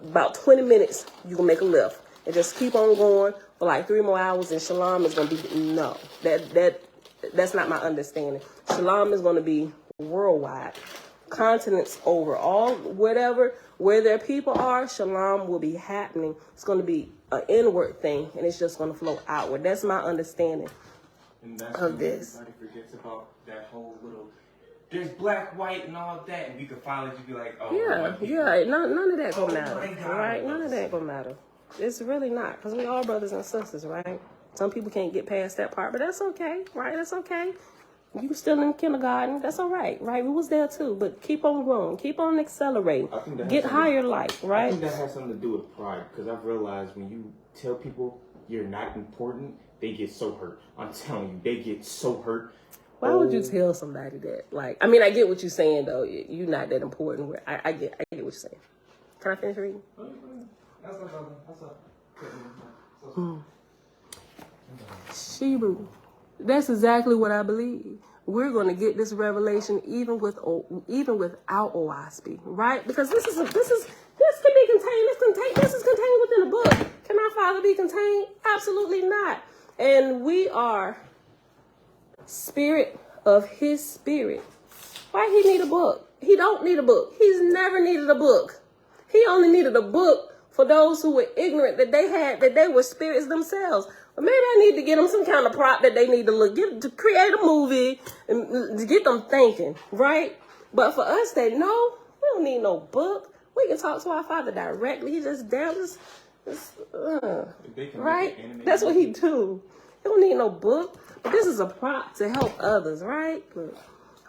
about 20 minutes, you can make a left. And just keep on going for like 3 more hours, and shalom is going to be, no. That's not my understanding. Shalom is going to be worldwide. Continents over, all, whatever, where their people are, shalom will be happening. It's going to be an inward thing, and it's just going to flow outward. That's my understanding of this. Everybody forgets about that whole little, there's black, white, and all that, and we could finally just be like, oh, yeah, none of that gonna matter, right? None of that gonna matter. It's really not, because we all brothers and sisters, right? Some people can't get past that part, but that's okay, right? That's okay. You still in kindergarten, that's all right, right? We was there too, but keep on growing, keep on accelerating, get higher life, right? I think that has something to do with pride, because I've realized when you tell people you're not important, they get so hurt. I'm telling you, they get so hurt. Why would you tell somebody that? Like, I mean, I get what you're saying, though. You're not that important. I get what you're saying. Can I finish reading? Shebrew. That's exactly what I believe. We're going to get this revelation even without Ohaspe, right? Because this can be contained. This is contained within a book. Can our Father be contained? Absolutely not. And we are spirit of his spirit. Why he need a book? He don't need a book. He's never needed a book. He only needed a book for those who were ignorant that they were spirits themselves. But maybe I need to get them some kind of prop that they need to create a movie and to get them thinking, right? But for us that know, we don't need no book. We can talk to our Father directly. He just down, right? That's what he do. He don't need no book. But this is a prop to help others, right? Look,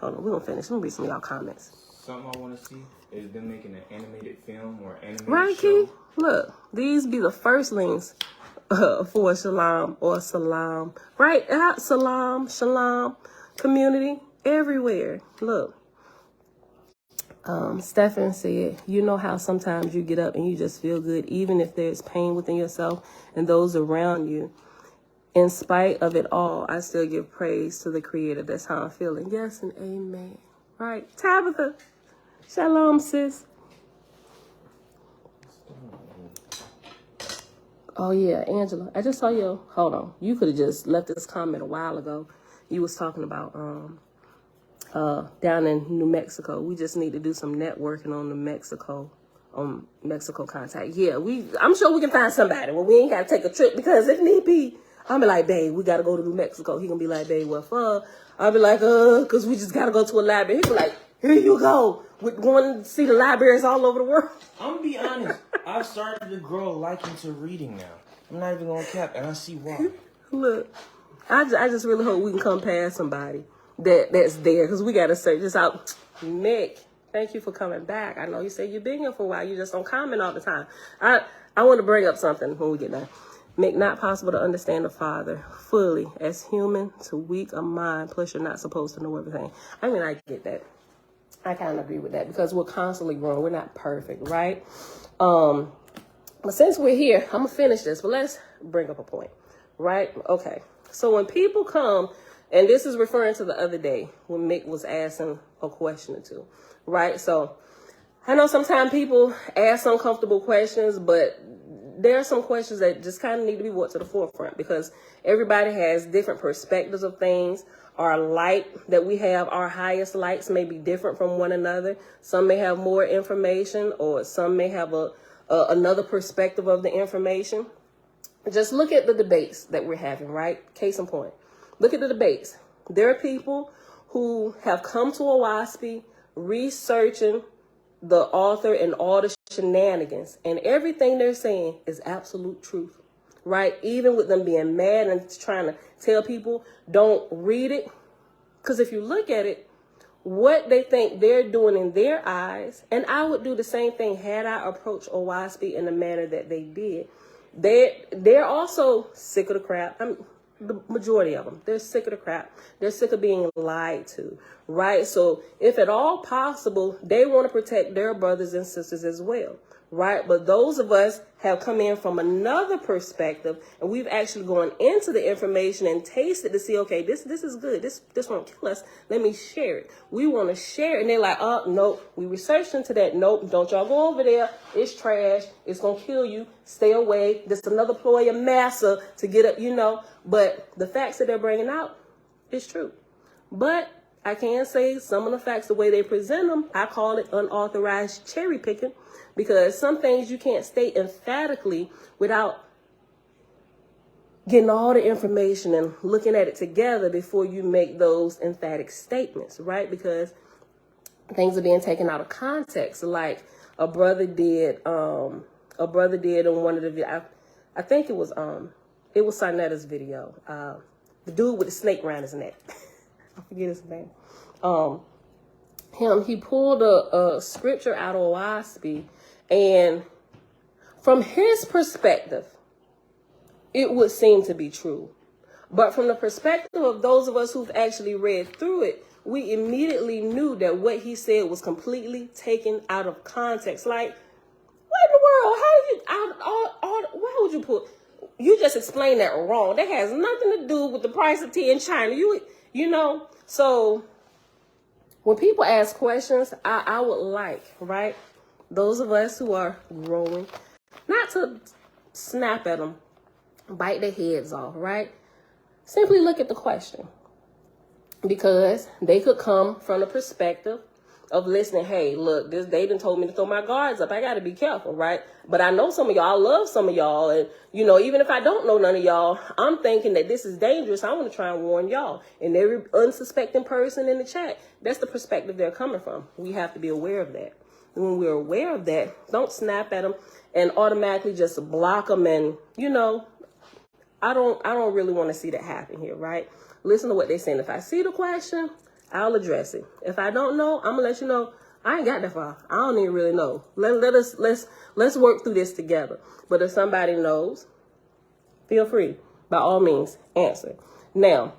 hold on, we're gonna finish. Let me read some of y'all comments. Something I want to see is them making an animated film or animated right, show. Keith? Look, these be the first links for Shalom or Salam, right? Salam, Shalom, community, everywhere. Look, Stephen said, you know how sometimes you get up and you just feel good, even if there's pain within yourself and those around you. In spite of it all, I still give praise to the Creator. That's how I'm feeling. Yes and amen. Right. Tabitha. Shalom, sis. Oh, yeah, Angela. I just saw you. Hold on. You could have just left this comment a while ago. You was talking about down in New Mexico. We just need to do some networking on Mexico contact. Yeah, I'm sure we can find somebody. Well, we ain't got to take a trip because if need be, I'll be like, babe, we got to go to New Mexico. He going to be like, babe, what for? I'll be like, because we just got to go to a library. He'll be like, here you go. We're going to see the libraries all over the world. I'm going to be honest. I've started to grow a liking to reading now. I'm not even going to cap, and I see why. Look, I just really hope we can come past somebody that's there, because we got to search this out. Nick, thank you for coming back. I know you said you've been here for a while. You just don't comment all the time. I want to bring up something when we get done. Make not possible to understand the Father fully as human to weak a mind, plus you're not supposed to know everything. I mean, I get that. I kind of agree with that because we're constantly growing. We're not perfect, right? But since we're here, I'm going to finish this, but let's bring up a point, right? Okay. So when people come, and this is referring to the other day when Mick was asking a question or two, right? So I know sometimes people ask uncomfortable questions, but there are some questions that just kind of need to be brought to the forefront because everybody has different perspectives of things. Our light that we have, our highest lights may be different from one another. Some may have more information or some may have another perspective of the information. just look at the debates that we're having, right? Case in point. Look at the debates. There are people who have come to Ohaspe researching the author and all the shenanigans, and everything they're saying is absolute truth, right? Even with them being mad and trying to tell people don't read it, because if you look at it, what they think they're doing in their eyes, and I would do the same thing had I approached Ohaspe in the manner that they did. They're also sick of the crap. The majority of them, they're sick of the crap. They're sick of being lied to, right? So if at all possible, they want to protect their brothers and sisters as well, right? But those of us have come in from another perspective, and we've actually gone into the information and tasted to see, okay, this is good. This won't kill us. Let me share it. We want to share it. And they're like, oh, nope. We researched into that. Nope. Don't y'all go over there. It's trash. It's going to kill you. Stay away. This is another ploy of massa to get up, But the facts that they're bringing out is true. But I can say some of the facts, the way they present them, I call it unauthorized cherry picking, because some things you can't state emphatically without getting all the information and looking at it together before you make those emphatic statements, right? Because things are being taken out of context, like a brother did in one of the, I think it was Sarnetta's video, the dude with the snake around his neck. I forget his name. He pulled a scripture out of Ohaspe, and from his perspective, it would seem to be true. But from the perspective of those of us who've actually read through it, we immediately knew that what he said was completely taken out of context. Like, what in the world? Why would you put? You just explained that wrong. That has nothing to do with the price of tea in China. So when people ask questions, I would like, right, those of us who are growing, not to snap at them, bite their heads off, right? Simply look at the question, because they could come from the perspective of listening. Hey, look, they done told me to throw my guards up. I got to be careful, right? But I know some of y'all, I love some of y'all. And, even if I don't know none of y'all, I'm thinking that this is dangerous. I want to try and warn y'all. And every unsuspecting person in the chat, that's the perspective they're coming from. We have to be aware of that. And when we're aware of that, don't snap at them and automatically just block them. And, I don't really want to see that happen here, right? Listen to what they're saying. If I see the question, I'll address it. If I don't know, I'm gonna let you know. I ain't got that far. I don't even really know. Let's work through this together. But if somebody knows, feel free, by all means, answer. Now,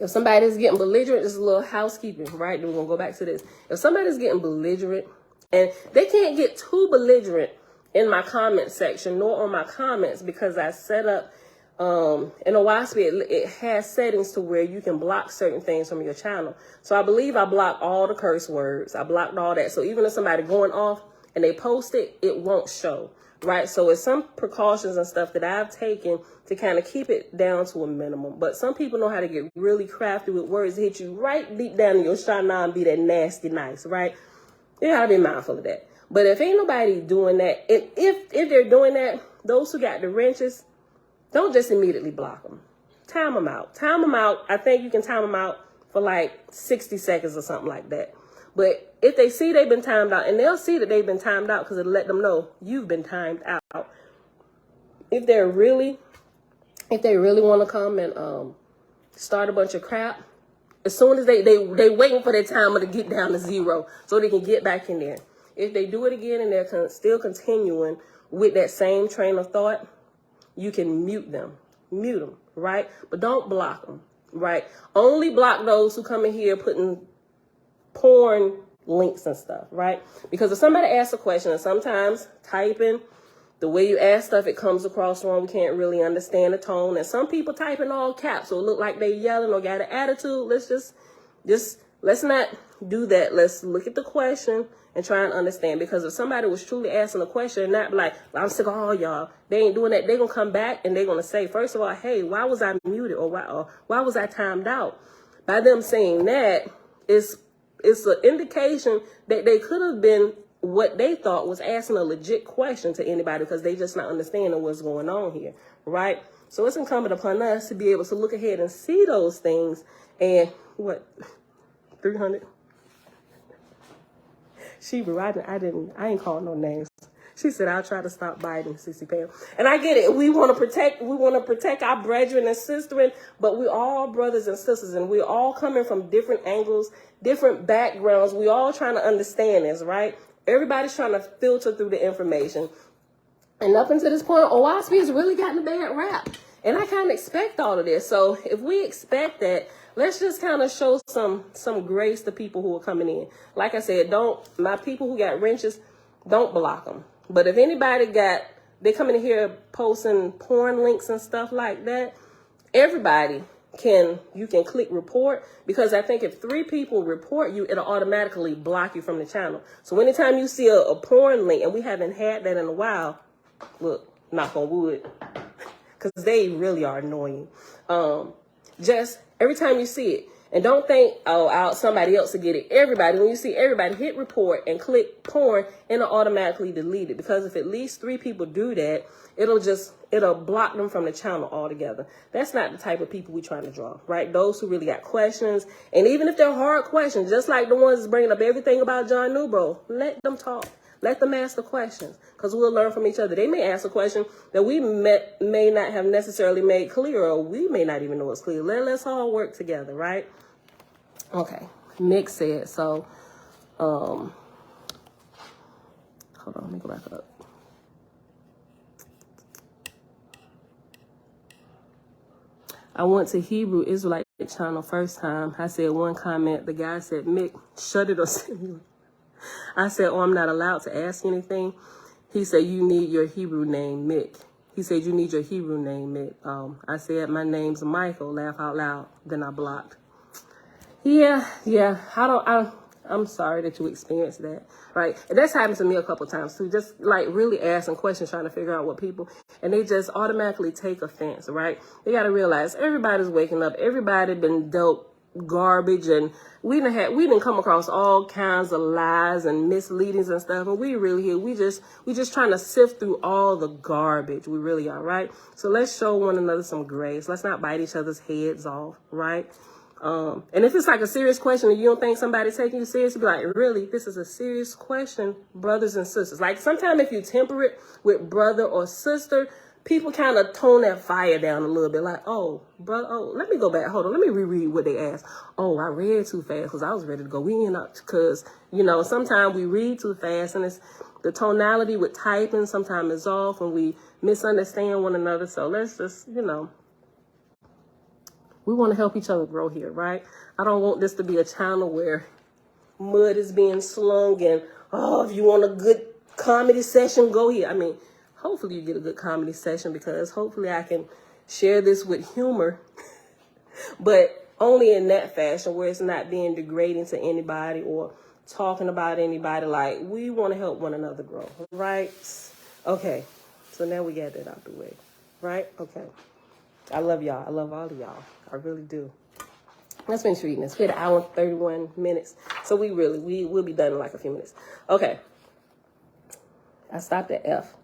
if somebody's getting belligerent, this is a little housekeeping, right? Then we're gonna go back to this. If somebody's getting belligerent, and they can't get too belligerent in my comment section nor on my comments, because I set up in Ohaspe, it has settings to where you can block certain things from your channel. So I believe I blocked all the curse words. I blocked all that. So even if somebody going off and they post it, it won't show, right? So it's some precautions and stuff that I've taken to kind of keep it down to a minimum. But some people know how to get really crafty with words to hit you right deep down in your shana and be that nasty nice, right? You gotta be mindful of that. But if ain't nobody doing that, and if they're doing that, those who got the wrenches, don't just immediately block them. Time them out. Time them out. I think you can time them out for like 60 seconds or something like that. But if they see they've been timed out, and they'll see that they've been timed out because it'll let them know you've been timed out. If they really want to come and start a bunch of crap, as soon as they waiting for their timer to get down to 0 so they can get back in there. If they do it again and they're still continuing with that same train of thought, you can mute them, right? But don't block them, right? Only block those who come in here putting porn links and stuff, right? Because if somebody asks a question, and sometimes typing, the way you ask stuff, it comes across wrong. We can't really understand the tone. And some people type in all caps, so it look like they yelling or got an attitude. Let's not do that. Let's look at the question and try and understand. Because if somebody was truly asking a question and not like, I'm sick of all y'all, they ain't doing that. They're going to come back and they're going to say, first of all, hey, why was I muted? Or why was I timed out? By them saying that, it's an indication that they could have been what they thought was asking a legit question to anybody because they just not understanding what's going on here, right? So it's incumbent upon us to be able to look ahead and see those things. And what, 300? She be riding. I ain't calling no names. She said, I'll try to stop biting, Sissy Pam. And I get it. We want to protect our brethren and sisters, but we all brothers and sisters, and we're all coming from different angles, different backgrounds. We all trying to understand this, right? Everybody's trying to filter through the information. And up until this point, Ohaspe has really gotten a bad rap. And I kind of expect all of this. So if we expect that, let's just kind of show some grace to people who are coming in. Like I said, my people who got wrenches, don't block them. But if anybody they coming in here posting porn links and stuff like that, everybody you can click report, because I think if 3 people report you, it'll automatically block you from the channel. So anytime you see a porn link, and we haven't had that in a while, look, knock on wood, because they really are annoying. Just every time you see it, and don't think, somebody else to get it. Everybody, when you see everybody, hit report and click porn, and it'll automatically delete it. Because if at least 3 people do that, it'll block them from the channel altogether. That's not the type of people we're trying to draw, right? Those who really got questions, and even if they're hard questions, just like the ones that's bringing up everything about John Newborough, let them talk. Let them ask the questions, because we'll learn from each other. They may ask a question that we may not have necessarily made clear, or we may not even know it's clear. Let's all work together, right? Okay, Mick said, so, hold on, let me go back up. I went to Hebrew Israelite channel first time. I said one comment. The guy said, Mick, shut it or send me. I said, I'm not allowed to ask anything. He said, you need your Hebrew name, Mick. He said, you need your Hebrew name, Mick. I said, my name's Michael. Laugh out loud. Then I blocked. Yeah. I'm sorry that you experienced that, right? And that's happened to me a couple times too. Just like really asking questions, trying to figure out what people, and they just automatically take offense, right? They got to realize everybody's waking up. Everybody been dealt garbage, and we didn't come across all kinds of lies and misleadings and stuff. And we really here. We just trying to sift through all the garbage. We really are, right? So let's show one another some grace. Let's not bite each other's heads off, right? And if it's like a serious question and you don't think somebody's taking you seriously, be like, really, this is a serious question, brothers and sisters. Like sometimes if you temper it with brother or sister, people kind of tone that fire down a little bit. Like, oh, brother, let me go back. Hold on. Let me reread what they asked. Oh, I read too fast because I was ready to go in. Because, sometimes we read too fast, and it's the tonality with typing sometimes is off, and we misunderstand one another. So let's just, we want to help each other grow here, right? I don't want this to be a channel where mud is being slung and, if you want a good comedy session, go here. I mean, hopefully you get a good comedy session, because hopefully I can share this with humor, but only in that fashion where it's not being degrading to anybody or talking about anybody. Like, we want to help one another grow, right? Okay, so now we got that out the way, right? Okay. I love y'all. I love all of y'all. I really do. Let's finish reading this. We're at 1 hour and 31 minutes. So we'll be done in like a few minutes. Okay. I stopped at F.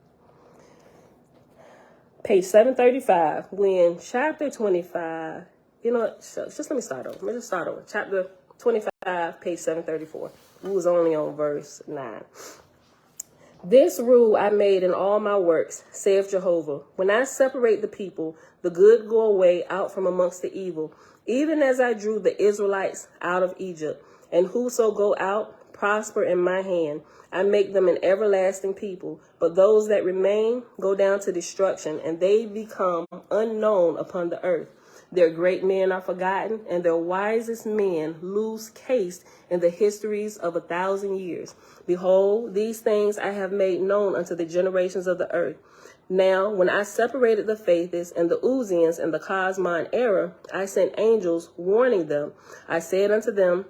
Page 735. When chapter 25, just let me start over. Let me just start over. Chapter 25, page 734. We was only on verse 9. This rule I made in all my works, saith Jehovah. When I separate the people, the good go away out from amongst the evil, even as I drew the Israelites out of Egypt. And whoso go out, prosper in my hand. I make them an everlasting people. But those that remain go down to destruction, and they become unknown upon the earth. Their great men are forgotten, and their wisest men lose caste in the histories of 1,000 years. Behold, these things I have made known unto the generations of the earth. Now, when I separated the Phathists and the Uzians and the Cosmine era, I sent angels warning them. I said unto them,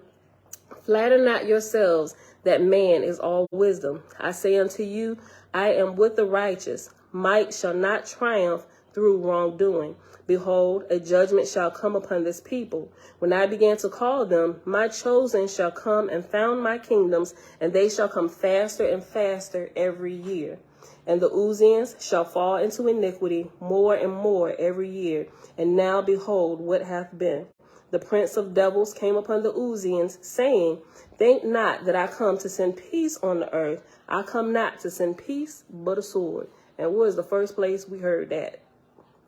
flatter not yourselves that man is all wisdom. I say unto you, I am with the righteous. Might shall not triumph through wrongdoing. Behold, a judgment shall come upon this people. When I began to call them, my chosen shall come and found my kingdoms, and they shall come faster and faster every year. And the Uzians shall fall into iniquity more and more every year. And now behold what hath been. The prince of devils came upon the Uzians, saying, Think not that I come to send peace on the earth. I come not to send peace, but a sword. And where's the first place we heard that?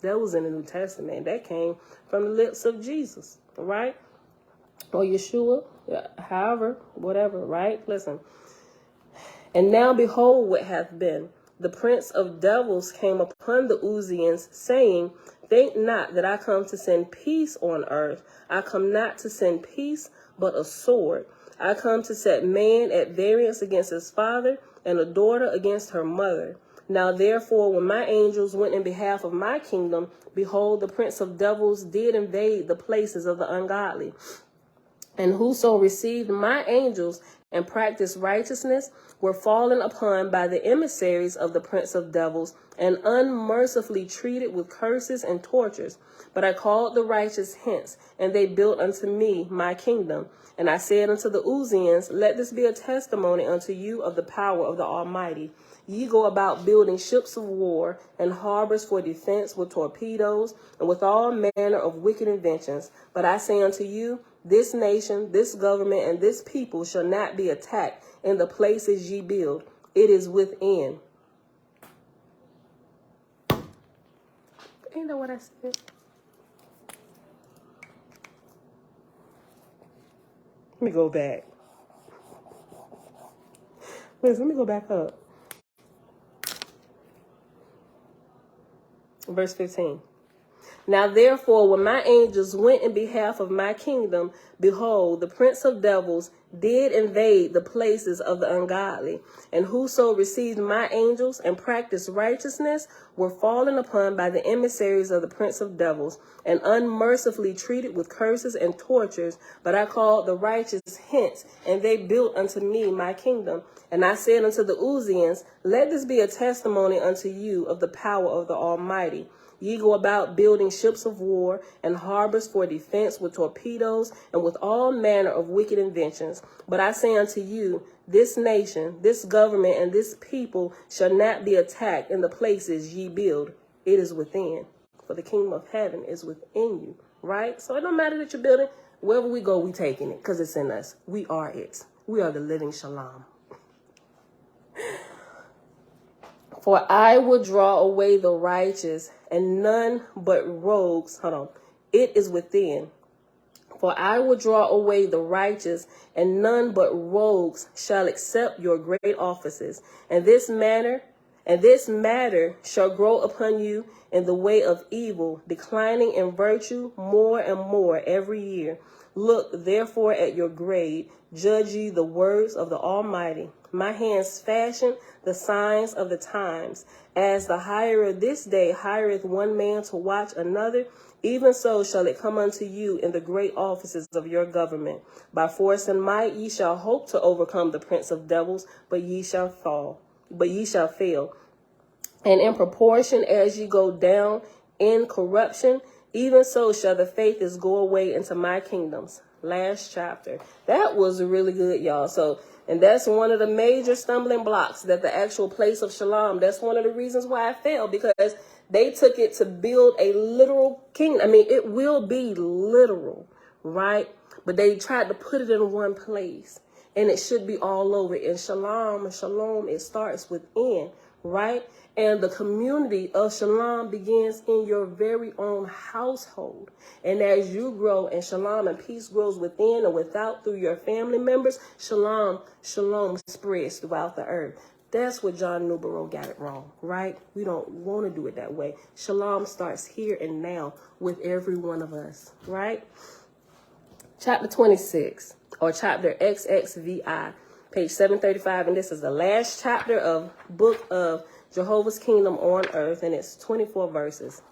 That was in the New Testament. That came from the lips of Jesus, right? Or Yeshua, however, whatever, right? Listen. And now behold what hath been. The prince of devils came upon the Uzians, saying, Think not that I come to send peace on earth. I come not to send peace, but a sword. I come to set man at variance against his father, and a daughter against her mother. Now therefore, when my angels went in behalf of my kingdom, behold, the prince of devils did invade the places of the ungodly. And whoso received my angels and practiced righteousness were fallen upon by the emissaries of the prince of devils, and unmercifully treated with curses and tortures. But I called the righteous hence, and they built unto me my kingdom. And I said unto the Uzians, Let this be a testimony unto you of the power of the Almighty. Ye go about building ships of war and harbors for defense with torpedoes and with all manner of wicked inventions. But I say unto you, this nation, this government, and this people shall not be attacked in the places ye build. It is within. Ain't that what I said? Let me go back. Listen, let me go back up. Verse 15. Now therefore, when my angels went in behalf of my kingdom, behold, the prince of devils did invade the places of the ungodly. And whoso received my angels and practiced righteousness were fallen upon by the emissaries of the prince of devils, and unmercifully treated with curses and tortures. But I called the righteous hence, and they built unto me my kingdom. And I said unto the Uzians, Let this be a testimony unto you of the power of the Almighty. Ye go about building ships of war and harbors for defense with torpedoes and with all manner of wicked inventions. But I say unto you, this nation, this government, and this people shall not be attacked in the places ye build. It is within. For the kingdom of heaven is within you, right? So it don't matter that you're building. Wherever we go, we taking it because it's in us. We are it. We are the living Shalam. For I will draw away the righteous, and none but rogues. It is within. For I will draw away the righteous, and none but rogues shall accept your great offices. And this matter shall grow upon you in the way of evil, declining in virtue more and more every year. Look therefore at your grade, judge ye the words of the Almighty. My hands fashion the signs of the times. As the hirer this day hireth one man to watch another, even so shall it come unto you in the great offices of your government. By force and might ye shall hope to overcome the prince of devils, but ye shall fail. And in proportion as ye go down in corruption, even so shall the faithless go away into my kingdoms. Last chapter. That was really good, y'all. And that's one of the major stumbling blocks, that the actual place of Shalam, that's one of the reasons why I failed, because they took it to build a literal kingdom. I mean, it will be literal, right? But they tried to put it in one place, and it should be all over. In Shalom, it starts within, right? And the community of Shalom begins in your very own household. And as you grow and Shalom and peace grows within and without through your family members, Shalom spreads throughout the earth. That's what John Newborough got it wrong, right? We don't want to do it that way. Shalom starts here and now with every one of us, right? Chapter 26, or chapter XXVI, page 735. And this is the last chapter of book of Jehovah's Kingdom on Earth, and it's 24 verses.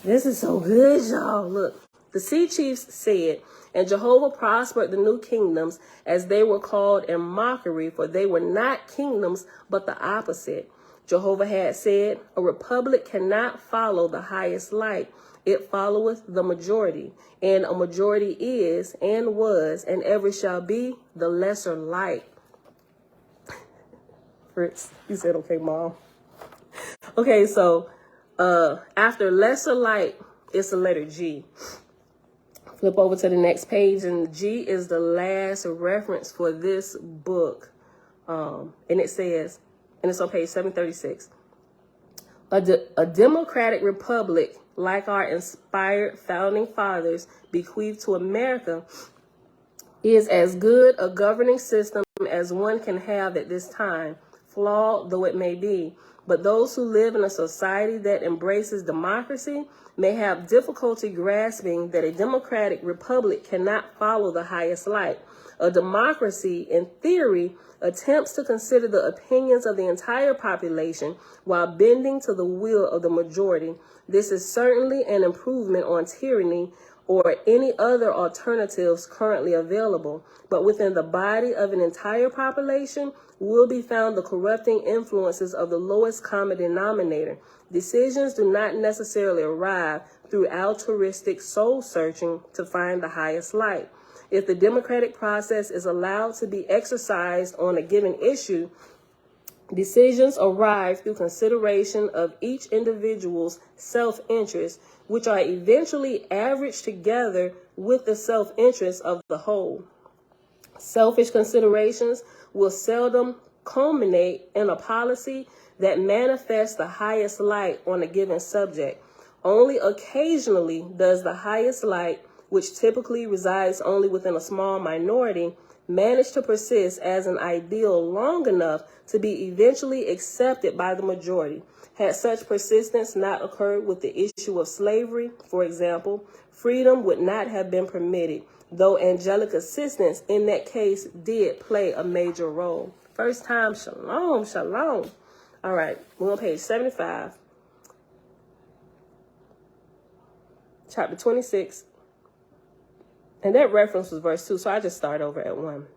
This is so good, y'all. Look, the sea chiefs said, and Jehovah prospered the new kingdoms as they were called in mockery, for they were not kingdoms, but the opposite. Jehovah had said, a republic cannot follow the highest light. It followeth the majority, and a majority is, and was, and ever shall be the lesser light. Fritz, you said, okay, Mom. Okay, so after lesser light, it's the letter G. Flip over to the next page, and G is the last reference for this book. And it says, and it's on page 736, a democratic republic, like our inspired founding fathers bequeathed to America, is as good a governing system as one can have at this time, flawed though it may be. But those who live in a society that embraces democracy may have difficulty grasping that a democratic republic cannot follow the highest light. A democracy, in theory, attempts to consider the opinions of the entire population while bending to the will of the majority. This is certainly an improvement on tyranny or any other alternatives currently available, but within the body of an entire population will be found the corrupting influences of the lowest common denominator. Decisions do not necessarily arrive through altruistic soul searching to find the highest light. If the democratic process is allowed to be exercised on a given issue, decisions arrive through consideration of each individual's self-interest, which are eventually averaged together with the self-interest of the whole. Selfish considerations will seldom culminate in a policy that manifests the highest light on a given subject. Only occasionally does the highest light, which typically resides only within a small minority, manage to persist as an ideal long enough to be eventually accepted by the majority. Had such persistence not occurred with the issue of slavery, for example, freedom would not have been permitted, though angelic assistance in that case did play a major role. First time, shalom, shalom. All right, we're on page 75, chapter 26. And that reference was verse 2, so I just start over at 1.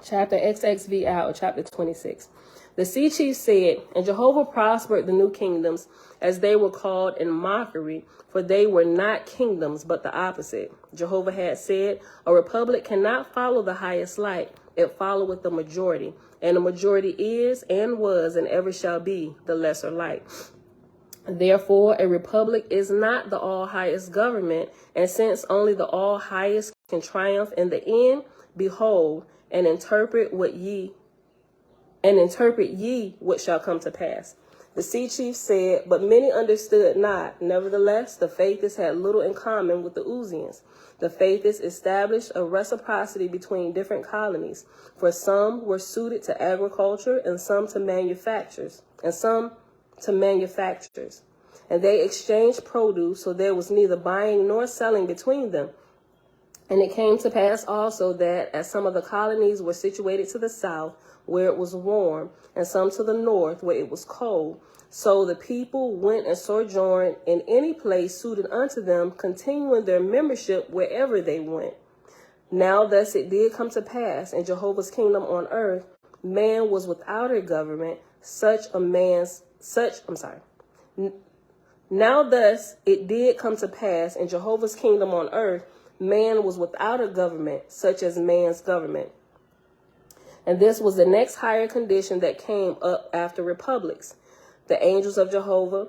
Chapter XXVI, or chapter 26. The sea chief said, and Jehovah prospered the new kingdoms, as they were called in mockery, for they were not kingdoms, but the opposite. Jehovah had said, a republic cannot follow the highest light. It followeth the majority. And the majority is, and was, and ever shall be the lesser light. Therefore, a republic is not the all-highest government, and since only the all-highest can triumph in the end, behold, and interpret ye what shall come to pass. The sea chief said, but many understood not. Nevertheless, the Faithists had little in common with the Uzians. The Faithists established a reciprocity between different colonies, for some were suited to agriculture and some to manufactures, and they exchanged produce, so there was neither buying nor selling between them. And it came to pass also that, as some of the colonies were situated to the south, where it was warm, and some to the north, where it was cold, so the people went and sojourned in any place suited unto them, continuing their membership wherever they went. Now thus it did come to pass in Jehovah's kingdom on earth, man was without a government, Now thus it did come to pass in Jehovah's kingdom on earth, man was without a government, such as man's government. And this was the next higher condition that came up after republics. The angels of Jehovah,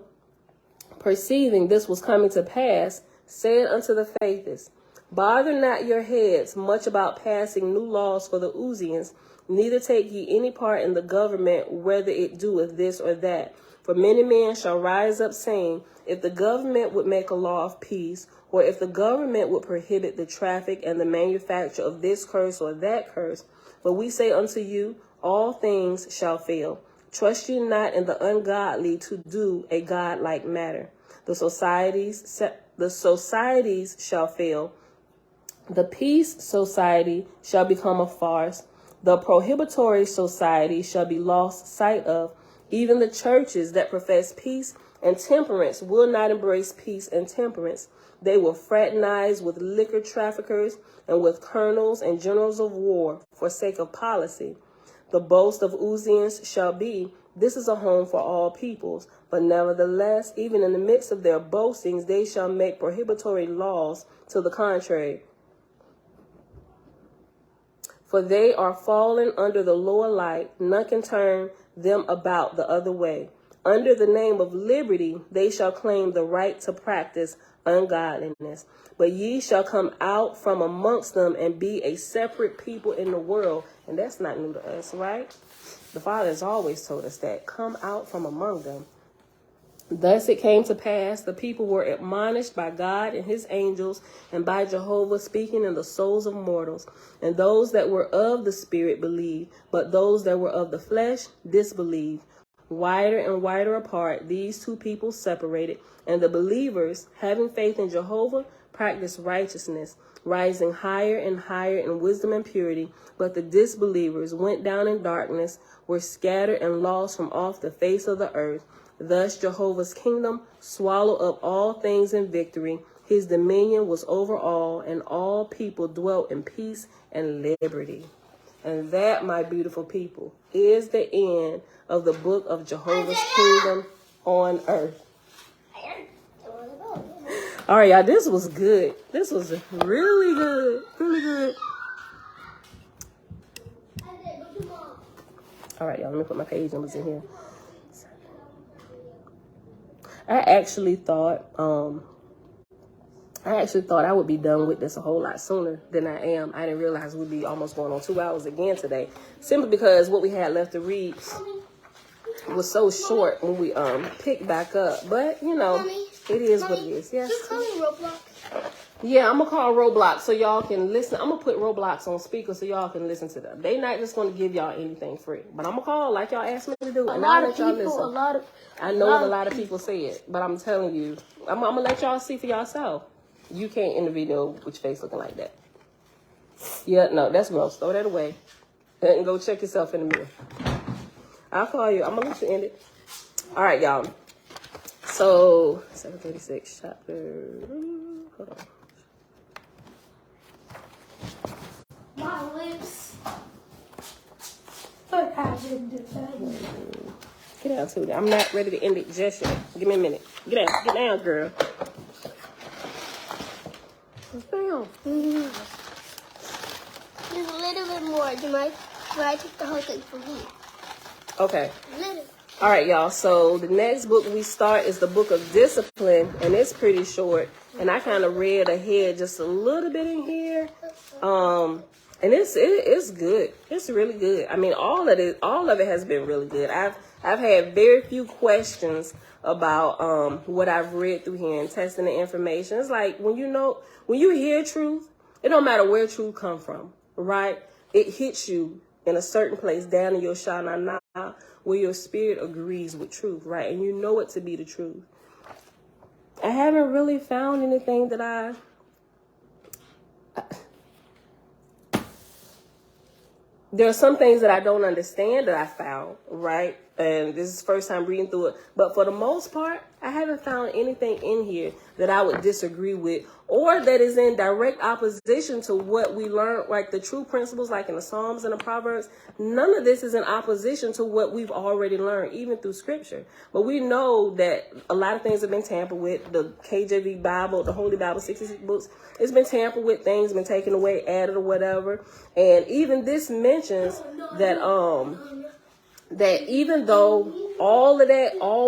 perceiving this was coming to pass, said unto the Faithists, bother not your heads much about passing new laws for the Uzians, neither take ye any part in the government, whether it doeth this or that. For many men shall rise up, saying, if the government would make a law of peace, or if the government would prohibit the traffic and the manufacture of this curse or that curse, but we say unto you, all things shall fail. Trust ye not in the ungodly to do a godlike matter. The societies shall fail. The peace society shall become a farce. The prohibitory society shall be lost sight of. Even the churches that profess peace and temperance will not embrace peace and temperance. They will fraternize with liquor traffickers and with colonels and generals of war for sake of policy. The boast of Uzians shall be This is a home for all peoples. But nevertheless, even in the midst of their boastings, they shall make prohibitory laws to the contrary. For they are fallen under the lower light, none can turn them about the other way. Under the name of liberty, they shall claim the right to practice ungodliness. But ye shall come out from amongst them and be a separate people in the world. And that's not new to us, right? The Father has always told us that. Come out from among them. Thus it came to pass, the people were admonished by God and his angels, and by Jehovah speaking in the souls of mortals. And those that were of the Spirit believed, but those that were of the flesh disbelieved. Wider and wider apart, these two people separated, and the believers, having faith in Jehovah, practiced righteousness, rising higher and higher in wisdom and purity. But the disbelievers went down in darkness, were scattered and lost from off the face of the earth. Thus Jehovah's kingdom swallowed up all things in victory. His dominion was over all, and all people dwelt in peace and liberty. And that, my beautiful people, is the end of the book of Jehovah's kingdom on earth. All right, y'all, this was good. This was really good. Really good. All right, y'all, let me put my page numbers in here. I actually thought I would be done with this a whole lot sooner than I am. I didn't realize we'd be almost going on 2 hours again today, simply because what we had left to read was so short when we picked back up. But you know, it is what it is. Yes. Just call me Roblox. Yeah, I'm gonna call Roblox so y'all can listen. I'm gonna put Roblox on speaker so y'all can listen to them. They not just gonna give y'all anything free, but I'm gonna call like y'all asked me to do. A lot of people. I know what a lot of people said, but I'm telling you, I'm gonna let y'all see for yourself. You can't end the video with your face looking like that. Yeah, no, that's gross. Throw that away and go check yourself in the mirror. I'll call you. I'm gonna let you end it. All right, y'all. So 736 chapter. Hold on. My lips. What happened to that? Get down to it. I'm not ready to end it just yet. Give me a minute. Get down. Get down, girl. Down. Just a little bit more. Do I take the whole thing from here? Okay. Little. All right, y'all. So the next book we start is the book of discipline, and it's pretty short. And I kind of read ahead just a little bit in here. And it's good. It's really good. I mean, all of it has been really good. I've had very few questions about what I've read through here and testing the information. It's like when you hear truth, it don't matter where truth come from, right? It hits you in a certain place down in your Shalam where your spirit agrees with truth, right? And you know it to be the truth. I haven't really found anything that there are some things that I don't understand that I found, right? And this is the first time reading through it. But for the most part, I haven't found anything in here that I would disagree with or that is in direct opposition to what we learned, like the true principles, like in the Psalms and the Proverbs. None of this is in opposition to what we've already learned, even through scripture. But we know that a lot of things have been tampered with. The KJV Bible, the Holy Bible, 66 books, it's been tampered with, things been taken away, added or whatever. And even this mentions that that even though all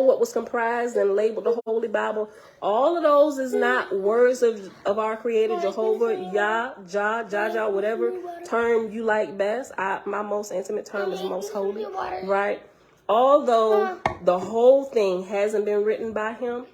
what was comprised and labeled the Holy Bible, all of those is not words of our Creator, Jehovah, Yah, Jah, whatever term you like best. My most intimate term is most holy, right? Although the whole thing hasn't been written by him,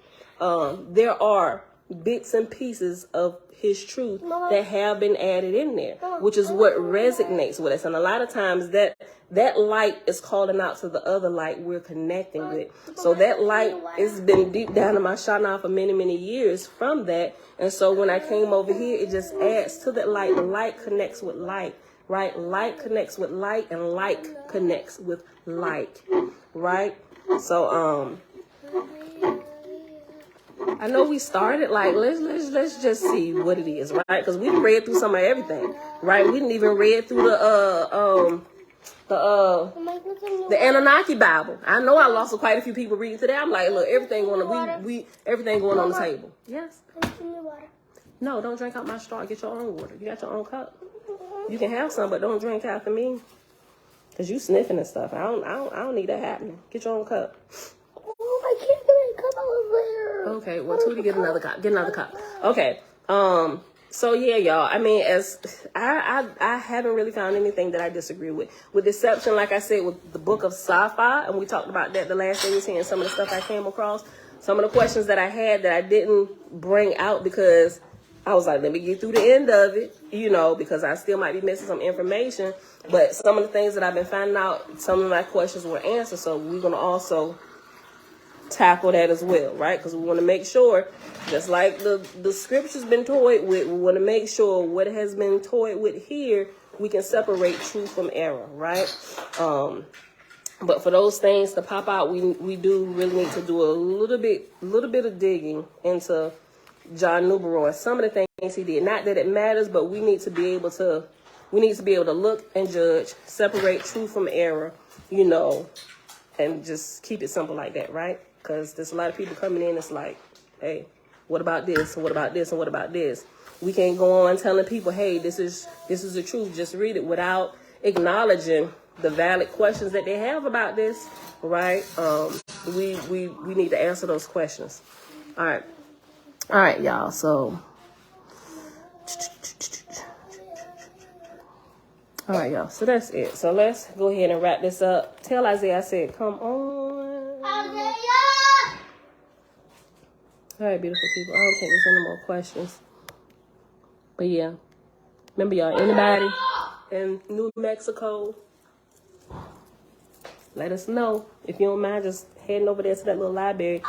there are bits and pieces of his truth that have been added in there, which is what resonates with us. And a lot of times that light is calling out to the other light we're connecting with. So that light has been deep down in my Shana for many, many years from that. And so when I came over here, it just adds to that light. The light connects with light, right? Light connects with light, and light connects with light, right? So, I know we started like let's just see what it is, right? Because we read through some of everything, right? We didn't even read through The Anunnaki Bible. I know I lost quite a few people reading today. I'm like, look, everything going on. Everything going on the table. Yes. No, don't drink out my straw. Get your own water. You got your own cup. You can have some, but don't drink after me. Cause you sniffing and stuff. I don't need that happening. Get your own cup. Oh, I can't get a cup over there. Okay, well, Tootie, get another cup. Get another cup. Okay. So yeah, y'all. I mean, as I haven't really found anything that I disagree with exception, like I said, with the book of Sci-Fi, and we talked about that the last day we was here, and some of the stuff I came across, some of the questions that I had that I didn't bring out because I was like, let me get through the end of it, because I still might be missing some information. But some of the things that I've been finding out, some of my questions were answered. So we're gonna also tackle that as well, right? Because we want to make sure, just like the scripture's been toyed with, we want to make sure what has been toyed with here, we can separate truth from error, right? But for those things to pop out, we do really need to do a little bit of digging into John Newborough and some of the things he did. Not that it matters, but we need to be able to look and judge, separate truth from error, and just keep it simple like that, right? Because there's a lot of people coming in, it's like, hey, what about this? And what about this? And what about this? We can't go on telling people, hey, this is the truth. Just read it without acknowledging the valid questions that they have about this, right? We need to answer those questions. All right, y'all. So, all right, y'all. So that's it. So let's go ahead and wrap this up. Tell Isaiah I said, come on. Isaiah! All right, beautiful people. I don't think there's any more questions. But yeah, remember y'all, anybody in New Mexico, let us know. If you don't mind just heading over there to that little library.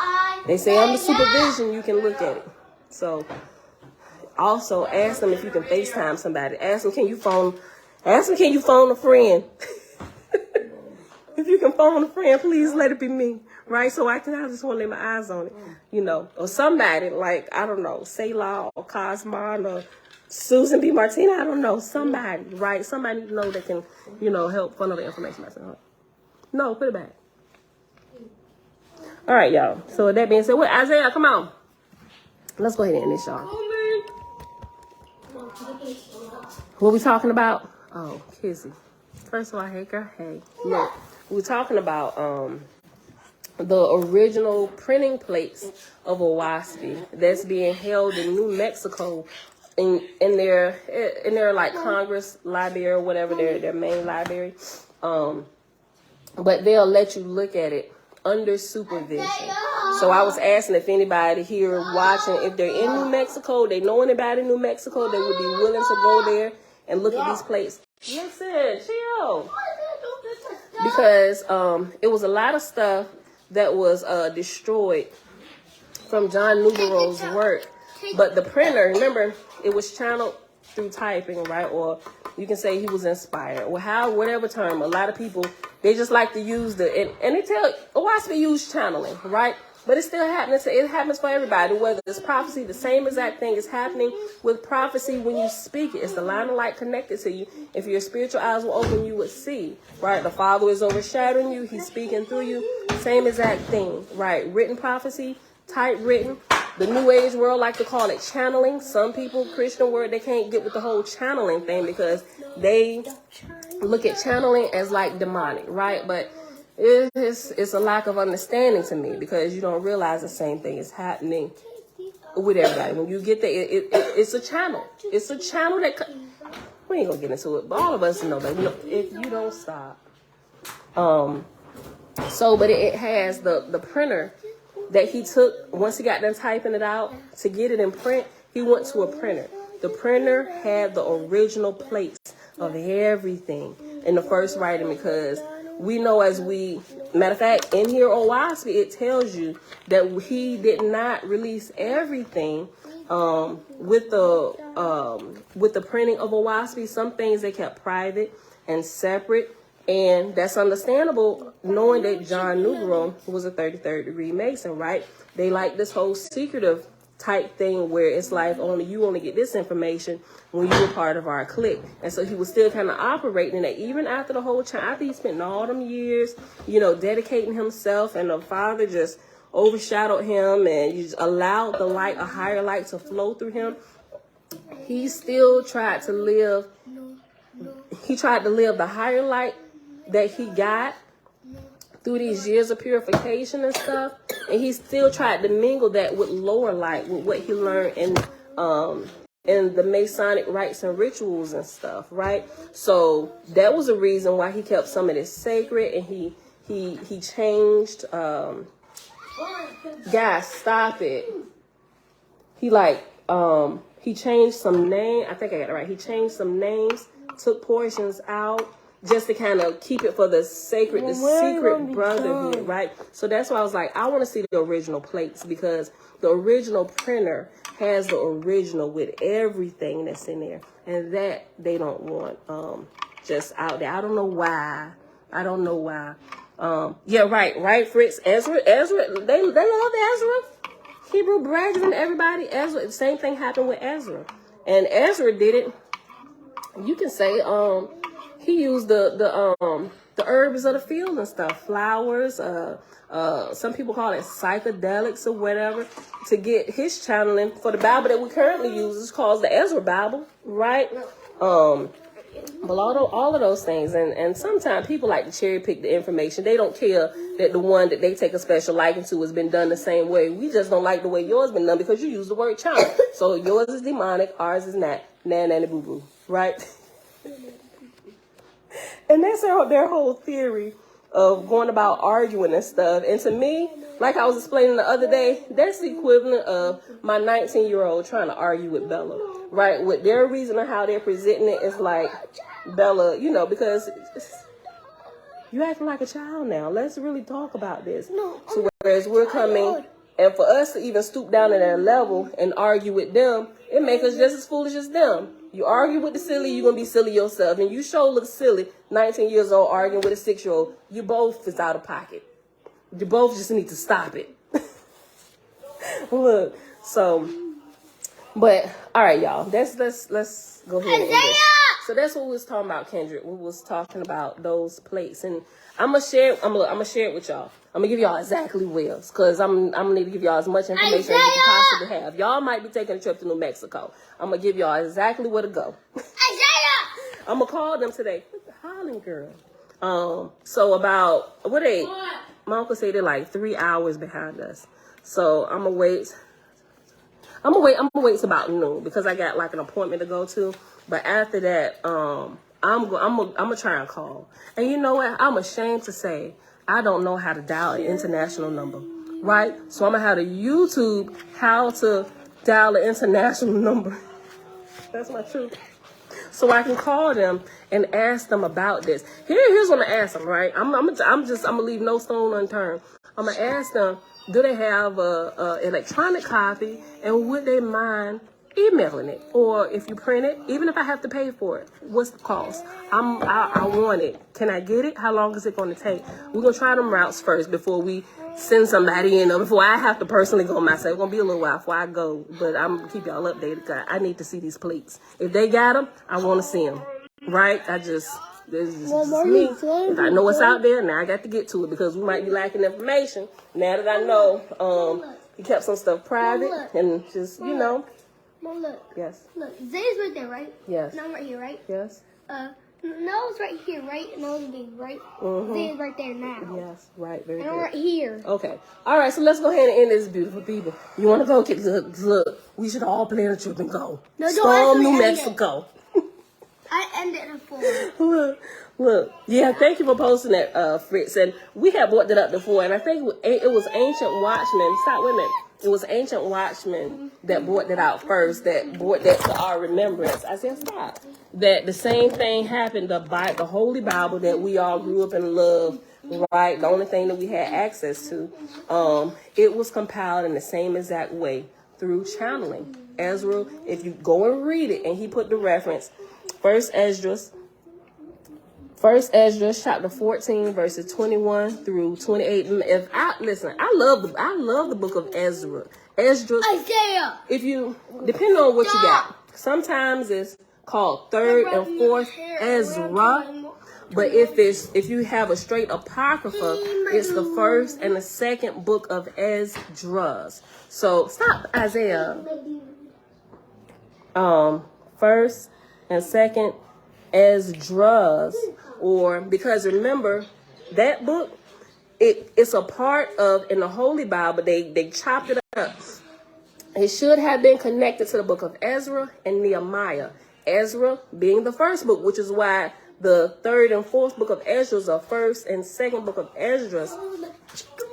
They say under supervision, you can look at it. So also ask them if you can FaceTime somebody. Ask them, can you phone a friend? If you can phone a friend, please let it be me. Right? So I just want to lay my eyes on it, or somebody like, I don't know, Selah or Cosmon or Susan B. Martina. I don't know, somebody, right? Somebody that can, help funnel the information. I said, no, put it back. All right, y'all. So with that being said, Isaiah, come on. Let's go ahead and end this, y'all. What we talking about? Oh, Kizzy. First of all, hey, girl, hey. Look, we're talking about the original printing plates of Ohaspe that's being held in New Mexico in their like Congress library or whatever, their main library. But they'll let you look at it under supervision. So I was asking if anybody here watching, if they're in New Mexico, they know anybody in New Mexico that would be willing to go there and look at these plates. Listen, chill. Because it was a lot of stuff that was destroyed from John Newborough's work. But the printer, remember, it was channeled through typing, right? Or you can say he was inspired, or whatever term. A lot of people, they just like to use and they tell Ohaspe use channeling, right? But it's still happening. It happens for everybody, whether it's prophecy, the same exact thing is happening with prophecy when you speak it. It's the line of light connected to you. If your spiritual eyes were open, you would see, right? The Father is overshadowing you. He's speaking through you. Same exact thing, right? Written prophecy, typewritten. The New Age world like to call it channeling. Some people, Christian word, they can't get with the whole channeling thing because they look at channeling as like demonic, right? But it's a lack of understanding to me because you don't realize the same thing is happening with everybody. When you get there, it's a channel. It's a channel that we ain't gonna get into it, but all of us know that if you don't stop. But it has the printer that he took once he got done typing it out to get it in print. He went to a printer. The printer had the original plates of everything in the first writing because we know matter of fact, in here on Ohaspe, it tells you that he did not release everything with the printing of Ohaspe. Some things they kept private and separate, and that's understandable knowing that John Newborough was a 33rd degree Mason, right? They like this whole secretive type thing where it's like you only get this information when you were part of our clique. And so he was still kind of operating that even after the whole time, after he spent all them years, dedicating himself, and the Father just overshadowed him and you just allowed the light, a higher light, to flow through him. He still tried to live. He tried to live the higher light that he got through these years of purification and stuff, and he still tried to mingle that with lower light, with what he learned in the Masonic rites and rituals and stuff, right? So that was a reason why he kept some of this sacred, and he changed. Guys, stop it. He changed some name. I think I got it right. He changed some names, took portions out, just to kind of keep it for the secret brotherhood, right? So that's why I was like, I want to see the original plates, because the original printer has the original with everything that's in there, and that they don't want just out there. I don't know why. Yeah, right, Fritz. Ezra, they love Ezra. Hebrew braggers and everybody. Ezra, same thing happened with Ezra, and Ezra did it. You can say he used the herbs of the field and stuff, flowers. Some people call it psychedelics or whatever, to get his channeling for the Bible that we currently use. Is called the Ezra Bible, right? But all of those things, and sometimes people like to cherry pick the information. They don't care that the one that they take a special liking to has been done the same way. We just don't like the way yours been done because you use the word channel. So yours is demonic, ours is not. Nanny boo boo, right? And that's their whole theory of going about arguing and stuff. And to me, like I was explaining the other day, that's the equivalent of my 19-year-old trying to argue with Bella, right? With their reason of how they're presenting it, it's like, Bella, because you acting like a child now. Let's really talk about this. So whereas we're coming, and for us to even stoop down to their level and argue with them, it makes us just as foolish as them. You argue with the silly, you're going to be silly yourself. And you sure look silly, 19 years old, arguing with a 6-year-old. You both is out of pocket. You both just need to stop it. Look, so, but, all right, y'all. Let's go ahead and end this. So that's what we was talking about, Kendrick. We was talking about those plates. And I'm going to share it with y'all. I'm going to give y'all exactly where's, because I'm going to need to give y'all as much information as you can possibly have. Y'all might be taking a trip to New Mexico. I'm going to give y'all exactly where to go. I'm going to call them today. What the howling, girl? So about, my uncle said they're like 3 hours behind us. So I'm going to wait. I'm going to wait till about noon because I got like an appointment to go to. But after that, I'm gonna try and call. And you know what? I'm ashamed to say I don't know how to dial an international number, right? So I'm gonna have to YouTube how to dial an international number. That's my truth. So I can call them and ask them about this. Here's what I'm gonna ask them, right? I'm gonna leave no stone unturned. I'm gonna ask them, do they have a electronic copy, and would they mind emailing it? Or if you print it, even if I have to pay for it, what's the cost? I want it. Can I get it? How long is it going to take? We're going to try them routes first before we send somebody in, or before I have to personally go myself. It's going to be a little while before I go, but I'm going to keep y'all updated because I need to see these plates. If they got them, I want to see them, right? This is me. If I know what's out there, now I got to get to it because we might be lacking information. Now that I know, he kept some stuff private and just, Mom, look. Yes. Look, Zay's right there, right? Yes. And I'm right here, right? Yes. Noah's right here, right? And Noah's big, right? Zay's right there now. Yes. Right. Very And good. I'm right here. Okay. All right. So let's go ahead and end this, beautiful people. You want to go? Look. We should all plan a trip and go. No, Storm, New Mexico. I ended it before. Look. Yeah. Thank you for posting that, Fritz. And we had brought that up before, and I think it was Ancient Watchmen. Stop with me. It was Ancient Watchmen that brought that out first, that brought that to our remembrance. I said, stop. That the same thing happened, the Holy Bible that we all grew up and loved, right? The only thing that we had access to, it was compiled in the same exact way through channeling. Ezra, if you go and read it, and he put the reference, First Esdras chapter 14 verses 21 through 28. I love the book of Ezra. Esdras. Isaiah. If you, depending on what you got, sometimes it's called third and fourth Ezra. But if you have a straight apocrypha, it's the first and the second book of Esdras. So stop, Isaiah. First and second Esdras, or because remember that book, it's a part of in the Holy Bible. They chopped it up. It should have been connected to the book of Ezra and Nehemiah. Ezra being the first book, which is why the third and fourth book of Ezra, or first and second book of Ezra,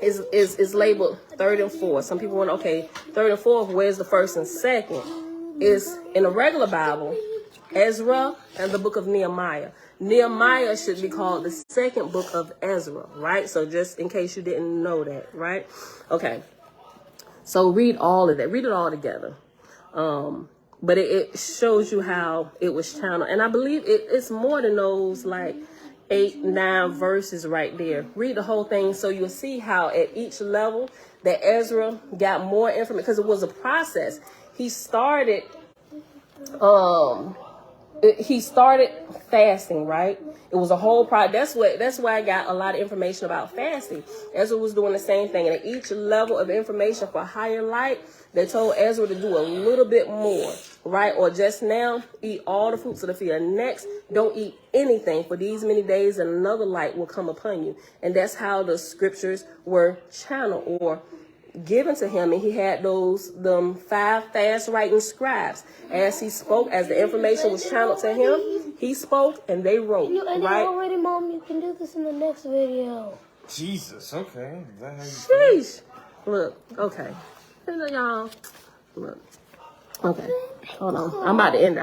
is labeled third and fourth. Some people want, okay, third and fourth, where's the first and second? Is in a regular Bible, Ezra and the book of Nehemiah. Nehemiah should be called the second book of Ezra, right? So just in case you didn't know that, right? Okay. So read all of that. Read it all together. But it shows you how it was channeled. And I believe it's more than those like 8-9 verses right there. Read the whole thing so you'll see how at each level that Ezra got more information, because it was a process. He started fasting, right? It was a whole process. That's why I got a lot of information about fasting. Ezra was doing the same thing. And at each level of information for higher light, they told Ezra to do a little bit more, right? Or just now, eat all the fruits of the field. Next, don't eat anything for these many days, and another light will come upon you. And that's how the scriptures were channeled or given to him. And he had them 5 fast writing scribes. As he spoke, as the information was channeled to him, he spoke and they wrote, right? Already, Mom, you can do this in the next video. Jesus, okay. Is that how you Sheesh. Look, okay. Y'all, look. Okay, hold on. I'm about to end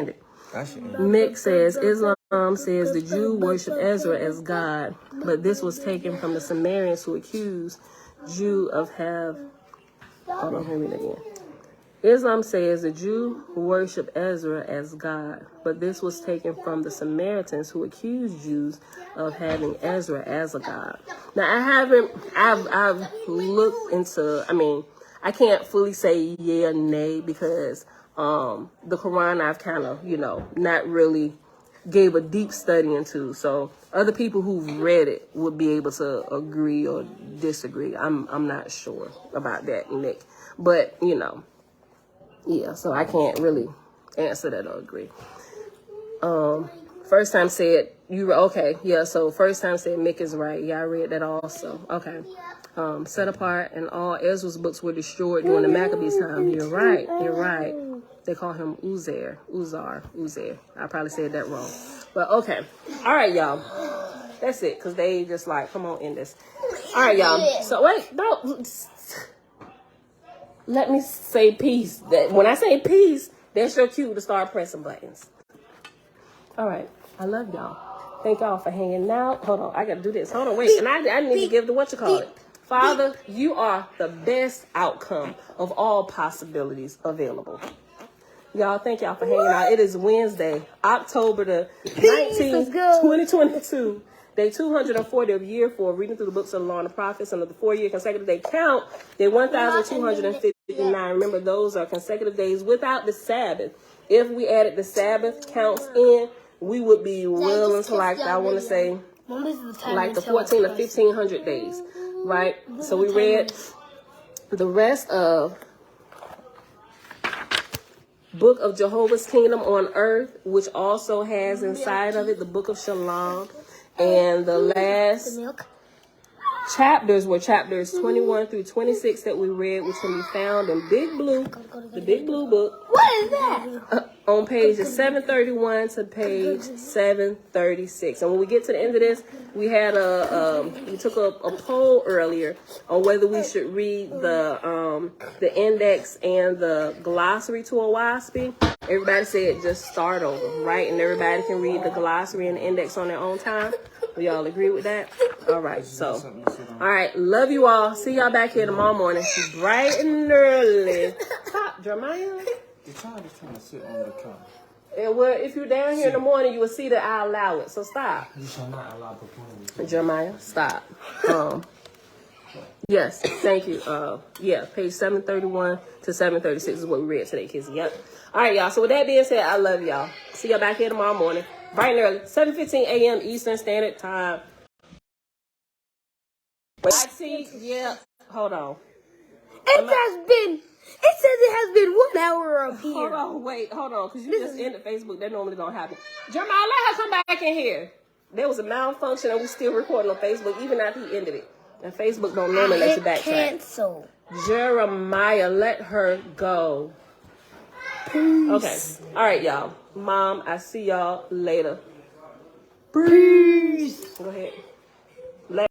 it. Mick says, Islam says the Jew worship Ezra as God, but this was taken from the Sumerians who accused Jew of have. Hold on, let me read it again. Islam says the Jew worship Ezra as God, but this was taken from the Samaritans who accused Jews of having Ezra as a god. Now I've looked into, I can't fully say yeah or nay because the Quran I've kind of, not really gave a deep study into. So other people who've read it would be able to agree or disagree. I'm not sure about that, Nick. But, yeah, so I can't really answer that or agree. First time said, you were okay. Yeah, so first time said Mick is right. Yeah, I read that also. Okay. Set apart and all Ezra's books were destroyed during the Maccabees time. You're right. They call him Uzair. I probably said that wrong. But okay. All right, y'all. That's it, because they just like, come on, end this. All right, y'all. So wait, don't. Let me say peace. That when I say peace, that's your cue to start pressing buttons. All right. I love y'all. Thank y'all for hanging out. Hold on. I got to do this. Hold on. Wait. And I need to give the whatchamacallit. Father, you are the best outcome of all possibilities available. Y'all, thank y'all for hanging out. It is Wednesday, October the 19th, 2022. Day 240 of year 4, reading through the books of the law and the prophets, and of the 4-year consecutive day count, day 1,259. Remember, those are consecutive days without the Sabbath. If we added the Sabbath counts in, we would be well into like, I want to say, like the 14 or 1,500 days, right? So we read the rest of Book of Jehovah's Kingdom on Earth, which also has inside of it the Book of Shalam. And the last chapters were chapters 21 through 26 that we read, which can be found in Big Blue, the Big Blue book. What is that? On pages 731 to page 736. And when we get to the end of this, we had we took a poll earlier on whether we should read the index and the glossary to Ohaspe. Everybody said just start over, right? And everybody can read the glossary and the index on their own time. We all agree with that? All right, so. All right, love you all. See y'all back here tomorrow morning. Bright and early. Stop, Jeremiah. The child is trying to sit on the car. And well, if you're down here in the morning, you will see that I allow it. So stop. You shall not allow profanity. Jeremiah, stop. Yes, thank you. Yeah, page 731 to 736 is what we read today, kids. Yep. All right, y'all. So with that being said, I love y'all. See y'all back here tomorrow morning, bright and early, 7:15 a.m. Eastern Standard Time. I see. Yeah. Hold on. It says it has been 1 hour up here. Hold on. Wait. Hold on. Because you just ended Facebook. That normally don't happen. Jeremiah, let her come back in here. There was a malfunction, and we still recording on Facebook even after he ended it. And Facebook don't normally let you backtrack. Cancel. Jeremiah, let her go. Peace. Okay. All right, y'all. Mom, I see y'all later. Peace. Go ahead.